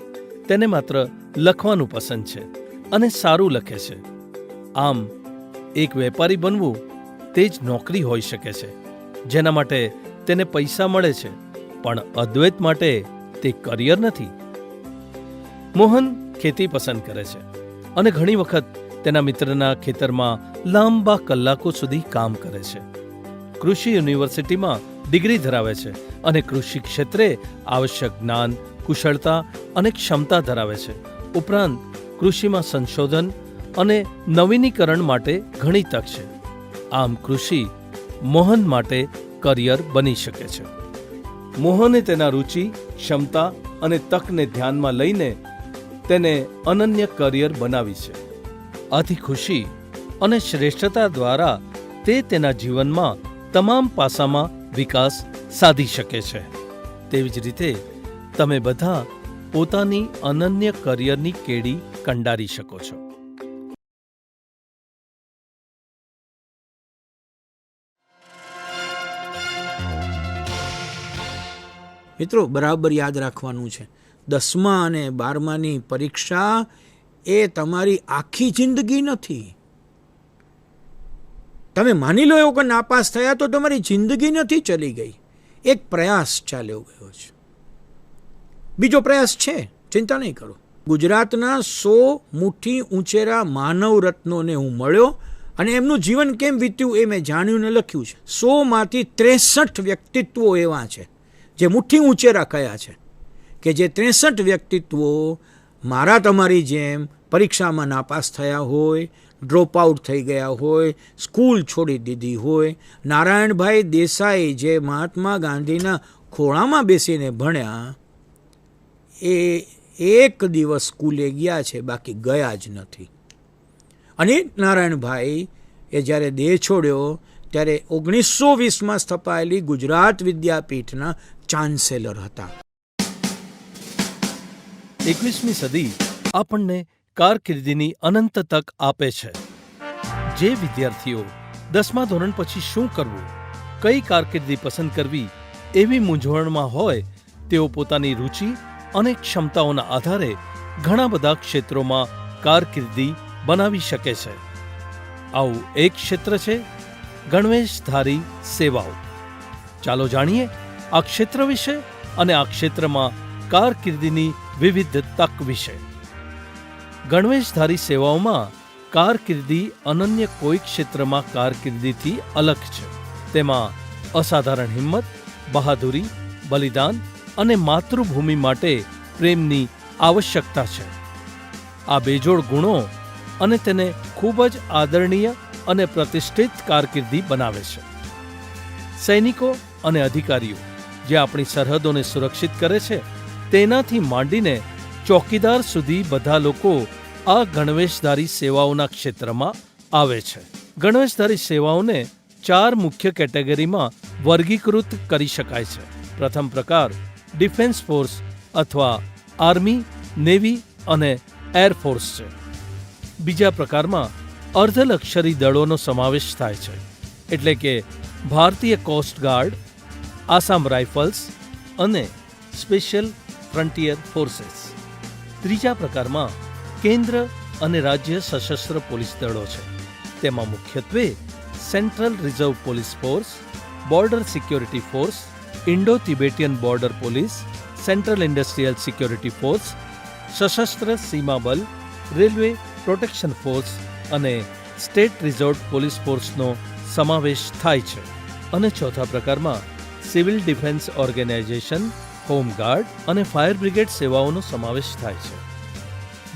તેને માત્ર લખવાનું પસંદ છે અને સારું લખે છે. આમ એક વેપારી બનવું તે જ નોકરી હોઈ શકે છે જેના માટે તેને પૈસા મળે છે, પણ અદ્વૈત માટે તે કરિયર નથી. મોહન ખેતી પસંદ કરે છે અને ઘણી વખત તેના મિત્રના ખેતરમાં લાંબા કલાકો સુધી કામ કરે છે. કૃષિ યુનિવર્સિટીમાં ડિગ્રી ધરાવે છે અને કૃષિ ક્ષેત્રે આવશ્યક જ્ઞાન, કુશળતા અને ક્ષમતા ધરાવે છે. ઉપરાંત કૃષિમાં સંશોધન અને નવીનીકરણ માટે ઘણી તક છે. આમ કૃષિ મોહન માટે કરિયર બની શકે છે. મોહને તેના રુચિ, ક્ષમતા અને તકને ધ્યાનમાં લઈને તેને અનન્ય કરિયર બનાવી છે. આથી ખુશી અને શ્રેષ્ઠતા દ્વારા તે તેના જીવનમાં તમામ પાસામાં વિકાસ સાધી શકે છે. તેવી જ રીતે તમે બધા પોતાની અનન્ય કરિયરની કેડી કંડારી શકો છો. મિત્રો, બરાબર યાદ રાખવાનું છે, 10મા અને 12માની પરીક્ષા એ તમારી આખી જિંદગી નથી. તમે માની લો એવો કે નાપાસ થયા તો તમારી જિંદગી નથી ચલી ગઈ. એક પ્રયાસ ચાલ્યો ગયો છે, બીજો પ્રયાસ છે, ચિંતા નહીં કરો. ગુજરાતના 100 મુઠ્ઠી ઊંચેરા માનવ રત્નોને હું મળ્યો અને એમનું જીવન કેમ વીત્યું એ મેં જાણ્યું ને લખ્યું છે. 100માંથી 63 વ્યક્તિત્વો એવા છે જે મુઠ્ઠી ઊંચેરા કયા છે કે જે 63 વ્યક્તિત્વો મારા તમારી જેમ પરીક્ષામાં નાપાસ થયા હોય, ડ્રોપ આઉટ થઈ ગયા હોય, સ્કૂલ છોડી દીધી હોય. નારાયણભાઈ દેસાઈ જે મહાત્મા ગાંધીના ખોળામાં બેસીને ભણ્યા એ એક દિવસ સ્કૂલે ગયા છે, બાકી ગયા જ નથી. અને નારાયણભાઈ એ જ્યારે દેહ છોડ્યો ત્યારે 1920માં સ્થપાયેલી ગુજરાત વિદ્યાપીઠના ચાન્સેલર હતા. 21મી સદી આપણને કારકિર્દીની અનંત તક આપે છે. જે વિદ્યાર્થીઓ 10મા ધોરણ પછી શું કરવું, કઈ કારકિર્દી પસંદ કરવી એવી મૂંઝવણમાં હોય તેઓ પોતાની રુચિ અને ક્ષમતાઓના આધારે ઘણા બધા ક્ષેત્રોમાં કારકિર્દી બનાવી શકે છે. આવું એક ક્ષેત્ર છે ગણવેશધારી સેવાઓ. ચાલો જાણીએ આ ક્ષેત્ર વિશે અને આ ક્ષેત્રમાં કારકિર્દીની વિવિધ તક વિશે. ગણવેશધારી સેવાઓમાં કારકિર્દી અનન્ય કોઈ ક્ષેત્રમાં કારકિર્દીથી અલગ છે. તેમાં અસાધારણ હિંમત, બહાદુરી, બલિદાન અને માતૃભૂમિ માટે પ્રેમની આવશ્યકતા છે. આ બેજોડ ગુણો અને તેને ખૂબ જ આદરણીય અને પ્રતિષ્ઠિત કારકિર્દી બનાવે છે. સૈનિકો અને અધિકારીઓ જે આપણી સરહદોને સુરક્ષિત કરે છે, તેનાથી માંડીને ચોકીદાર સુધી બધા લોકો આ ગણવેશધારી સેવાઓના ક્ષેત્રમાં આવે છે. ગણવેશધારી સેવાઓને 4 મુખ્ય કેટેગરીમાં વર્ગીકૃત કરી શકાય છે. પ્રથમ પ્રકાર ડિફેન્સ ફોર્સ અથવા આર્મી, નેવી અને એરફોર્સ છે. બીજા પ્રકારમાં અર્ધલશ્કરી દળોનો સમાવેશ થાય છે, એટલે કે ભારતીય કોસ્ટ ગાર્ડ, આસામ રાઇફલ્સ અને સ્પેશિયલ ફ્રન્ટિયર ફોર્सेस. ત્રીજા પ્રકારમાં કેન્દ્ર અને રાજ્ય સશસ્ત્ર પોલીસ દળો છે. તેમાં મુખ્યત્વે central reserve police force, border security force, Indo Tibetan border police, central industrial security force, સશસ્ત્ર સીમા બલ, રેલવે પ્રોટેક્શન ફોર્સ અને સ્ટેટ રિઝર્વ પોલીસ ફોર્સનો સમાવેશ થાય છે. અને ચોથા પ્રકારમાં સિવિલ ડિફેન્સ ઓર્ગેનાઇઝેશન, હોમગાર્ડ અને ફાયર બ્રિગેડ સેવાઓનો સમાવેશ થાય છે.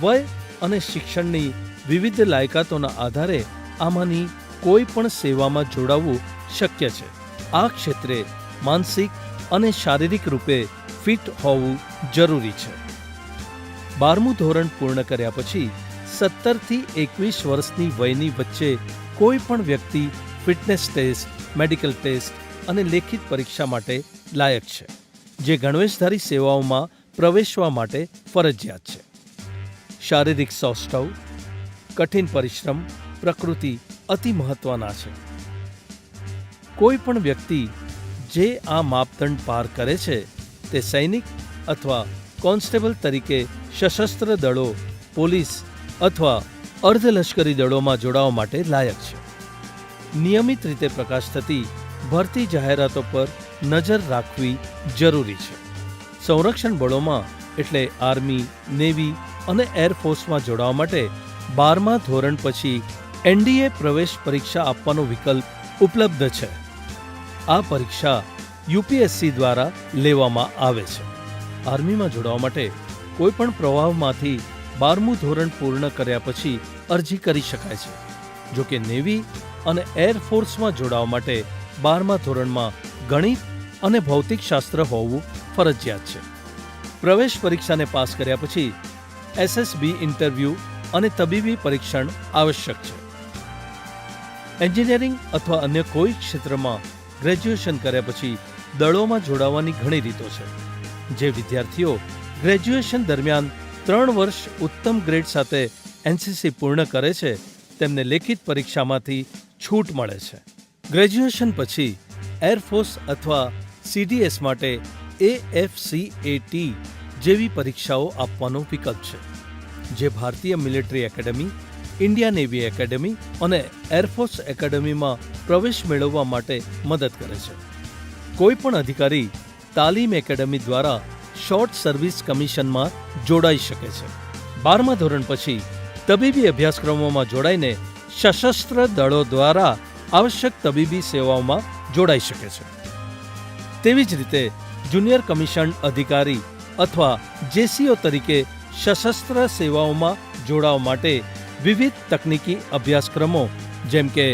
વય અને શિક્ષણની વિવિધ લાયકાતોના આધારે આમાંની કોઈ પણ સેવામાં જોડાવવું શક્ય છે. આ ક્ષેત્રે માનસિક અને શારીરિક રૂપે ફિટ હોવું જરૂરી છે. 12મું ધોરણ પૂર્ણ કર્યા પછી 17 થી 21 વર્ષની વયની વચ્ચે કોઈ પણ વ્યક્તિ ફિટનેસ ટેસ્ટ, મેડિકલ ટેસ્ટ અને લેખિત પરીક્ષા માટે લાયક છે, જે ગણવેશધારી સેવાઓમાં પ્રવેશવા માટે ફરજિયાત છે. શારીરિક સૌષ્ઠવ, કઠિન પરિશ્રમ, પ્રકૃતિ અતિ મહત્વના છે. કોઈ પણ વ્યક્તિ જે આ માપદંડ પાર કરે છે તે સૈનિક અથવા કોન્સ્ટેબલ તરીકે સશસ્ત્ર દળો, પોલીસ અથવા અર્ધલશ્કરી દળોમાં જોડાવા માટે લાયક છે. નિયમિત રીતે પ્રકાશ થતી ભરતી જાહેરાતો પર નજર રાખવી જરૂરી છે. સંરક્ષણ બળોમાં એટલે આર્મી, નેવી અને એરફોર્સમાં જોડાવા માટે 12મા ધોરણ પછી એનડીએ પ્રવેશ પરીક્ષા આપવાનો વિકલ્પ ઉપલબ્ધ છે. આ પરીક્ષા યુપીએસસી દ્વારા લેવામાં આવે છે. આર્મીમાં જોડાવા માટે કોઈ પણ પ્રવાહમાંથી 12મું ધોરણ પૂર્ણ કર્યા પછી અરજી કરી શકાય છે. જો કે નેવી અને એરફોર્સમાં જોડાવા માટે 12મા ધોરણમાં ગણિત અને ભૌતિકશાસ્ત્ર હોવું ફરજિયાત છે. પ્રવેશ પરીક્ષાને પાસ કર્યા પછી એસએસબી ઇન્ટરવ્યૂ અને તબીબી પરીક્ષણ આવશ્યક છે. એન્જિનિયરિંગ અથવા અન્ય કોઈ ક્ષેત્રમાં ગ્રેજ્યુએશન કર્યા પછી દળોમાં જોડાવાની ઘણી રીતો છે. જે વિદ્યાર્થીઓ ગ્રેજ્યુએશન દરમિયાન 3 વર્ષ ઉત્તમ ગ્રેડ સાથે એનસીસી પૂર્ણ કરે છે, તેમને લેખિત પરીક્ષામાંથી છૂટ મળે છે. ગ્રેજ્યુએશન પછી એરફોર્સ અથવા સીડીએસ માટે AFCAT જેવી પરીક્ષાઓ આપવાનો વિકલ્પ છે, જે ભારતીય military academy, India navy academy અને એરફોર્સ એકેડમીમાં પ્રવેશ મેળવવા માટે મદદ કરે છે. કોઈ પણ અધિકારી તાલીમ એકેડમી દ્વારા શોર્ટ સર્વિસ કમિશનમાં જોડાઈ શકે છે. 12મા ધોરણ પછી તબીબી અભ્યાસક્રમોમાં જોડાઈને સશસ્ત્ર દળો દ્વારા આવશ્યક તબીબી સેવાઓમાં જોડાઈ શકે છે. તેવી જ રીતે જુનિયર કમિશન અધિકારી અથવા જેસીઓ તરીકે સશસ્ત્ર સેવાઓમાં જોડાવા માટે વિવિધ તકનીકી અભ્યાસક્રમો જેમ કે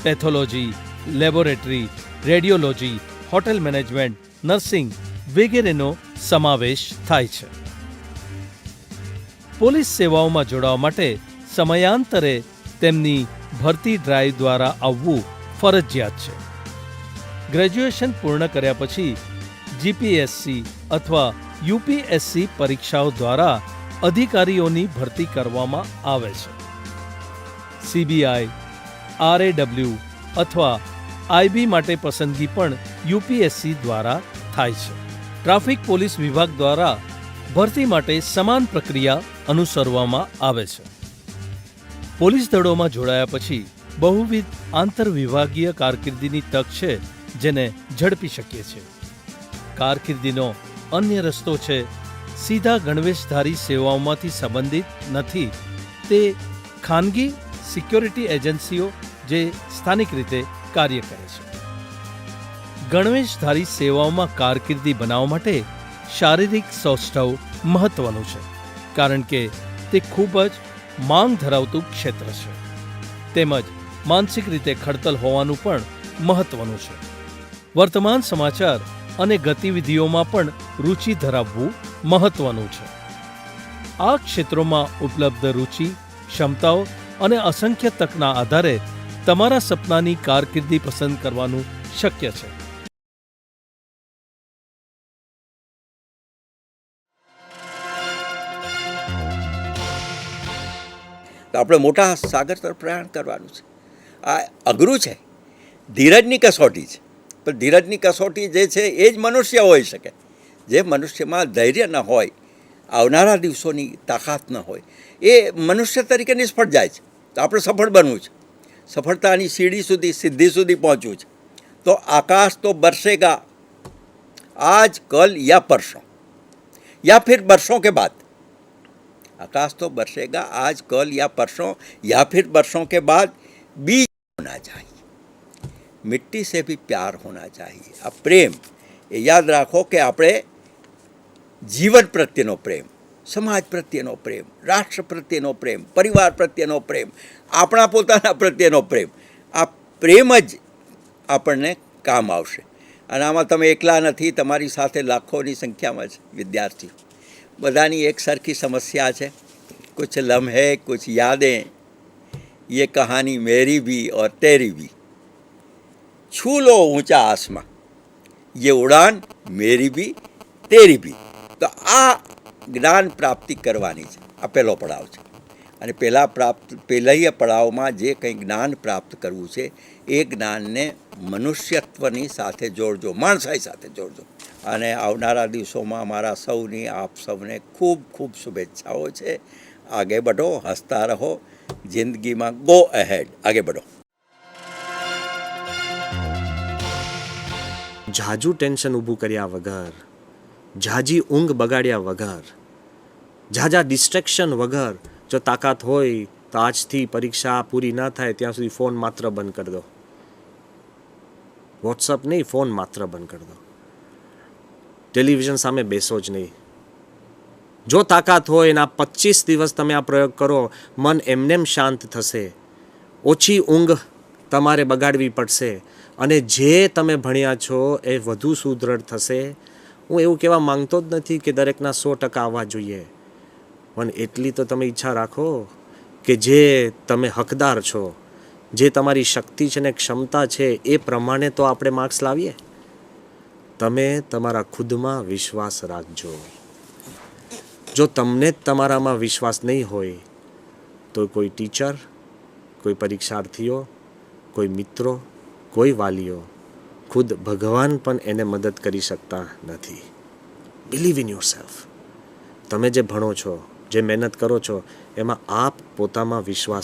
pathology, laboratory, radiology, hotel management, nursing વગેરેનો સમાવેશ થાય છે. પોલીસ સેવાઓમાં જોડાવા માટે સમયાંતરે તેમની ભરતી ડ્રાઈવ દ્વારા આવવું ફરજિયાત છે. ગ્રેજ્યુએશન પૂર્ણ કર્યા પછી જીપીએસસી અથવા યુપીએસસી પરીક્ષાઓ દ્વારા અધિકારીઓની ભરતી કરવામાં આવે છે. સીબીઆઈ, આરએડબલ્યુ અથવા આઈબી માટે પસંદગી પણ યુપીએસસી દ્વારા થાય છે. ટ્રાફિક પોલીસ વિભાગ દ્વારા ભરતી માટે સમાન પ્રક્રિયા અનુસરવામાં આવે છે. પોલીસ દળોમાં જોડાયા પછી બહુવિધ આંતરવિભાગીય કારકિર્દીની તક છે, જેને ઝડપી શકીએ છીએ. કારકિર્દીનો અન્ય રસ્તો છે સીધા ગણવેશધારી સેવાઓમાંથી સંબંધિત નથી. તે ખાનગી સિક્યોરિટી એજન્સીઓ જે સ્થાનિક રીતે કાર્ય કરે છે. ગણવેશધારી સેવાઓમાં કારકિર્દી બનાવવા માટે શારીરિક સૌષ્ઠવ મહત્વનું છે, કારણ કે તે ખૂબ જ માંગ ધરાવતું ક્ષેત્ર છે. તેમજ માનસિક રીતે ખડતલ હોવાનું પણ મહત્વનું છે. વર્તમાન સમાચાર અને ગતિવિધિઓમાં પણ રુચિ ધરાવવું મહત્વનું છે. આ ક્ષેત્રોમાં ઉપલબ્ધ રુચિ, ક્ષમતાઓ અને અસંખ્ય તકના આધારે તમારા સપનાની કારકિર્દી પસંદ કરવાનું શક્ય છે. તો આપણે મોટા સાગર તરફ પ્રયાણ કરવાનું છે. આ અઘરું છે, ધીરજની કસોટી છે. પણ ધીરજની કસોટી જે છે એ જ મનુષ્ય હોઈ શકે. જે મનુષ્યમાં ધૈર્ય ન હોય, આવનારા દિવસોની તાકાત ન હોય, એ મનુષ્ય તરીકે નિષ્ફળ જાય છે. તો આપણે સફળ બનવું છે, સફળતાની સીડી સુધી, સિદ્ધિ સુધી પહોંચવું છે. તો આકાશ તો બરસેગા આજ કલ યા પરસોं या फिर बरसों के बाद. आकाश तो बरसेगा आज कल या परसों या फिर बरसों के बाद. बीज होना चाहिए, मिट्टी से भी प्यार होना चाहिए. આ પ્રેમ એ યાદ રાખો કે આપણે જીવન પ્રત્યેનો પ્રેમ, સમાજ પ્રત્યેનો પ્રેમ, રાષ્ટ્ર પ્રત્યેનો પ્રેમ, પરિવાર પ્રત્યેનો પ્રેમ, આપણા પોતાના પ્રત્યેનો પ્રેમ, આ પ્રેમ જ આપણને કામ આવશે. અને આમાં તમે એકલા નથી, તમારી સાથે લાખોની સંખ્યામાં છે વિદ્યાર્થીઓ. બધાની એક સરખી સમસ્યા છે. कुछ लम्हे कुछ यादें, ये कहानी मेरी भी और तेरी भी. छू लो ऊंचा आसमां, ये उड़ान मेरी भी तेरी भी. તો આ જ્ઞાન પ્રાપ્તિ કરવાની છે. આ પહેલો પડાવ છે. અને પહેલા પડાવમાં જે કંઈ જ્ઞાન પ્રાપ્ત કરવું છે એ જ્ઞાનને મનુષ્યત્વની સાથે જોડજો, માણસાઈ સાથે જોડજો. અને આવનારા દિવસોમાં મારા સૌની, આપ સૌને ખૂબ ખૂબ શુભેચ્છાઓ છે. આગે બઢો, હસતા રહો, જિંદગીમાં ગો અહેડ, આગે બઢો. ઝાઝું ટેન્શન ઊભું કર્યા વગર, ઝાઝી ઊંઘ બગાડ્યા વગર, ઝાઝા ડિસ્ટ્રેક્શન વગર જો તાકાત હોય તો આજથી પરીક્ષા પૂરી ના થાય ત્યાં સુધી ફોન માત્ર બંધ કરી દો. વોટ્સઅપ નહીં, ફોન માત્ર બંધ કરી દો. ટેલિવિઝન સામે બેસો જ નહીં. જો તાકાત હોય એના 25 દિવસ તમે આ પ્રયોગ કરો, મન એમનેમ શાંત થશે. ઓછી ઊંઘ તમારે બગાડવી પડશે અને જે તમે ભણ્યા છો એ વધુ સુદૃઢ થશે. હું એવું કહેવા માંગતો જ નથી કે દરેકના 100% આવવા જોઈએ, પણ એટલી તો તમે ઈચ્છા રાખો કે જે તમે હકદાર છો, જે તમારી શક્તિ છે ને ક્ષમતા છે એ પ્રમાણે તો આપણે માર્ક્સ લાવીએ. તમે તમારા ખુદમાં વિશ્વાસ રાખજો. જો તમને જ તમારામાં વિશ્વાસ નહીં હોય તો કોઈ ટીચર, કોઈ પરીક્ષાર્થીઓ, કોઈ મિત્રો, કોઈ વાલીઓ, ખુદ ભગવાન પણ એને મદદ કરી શકતા નથી. Believe in your self. તમે જે ભણો છો, જે મહેનત કરો છો, એમાં આપ પોતામાં વિશ્વાસ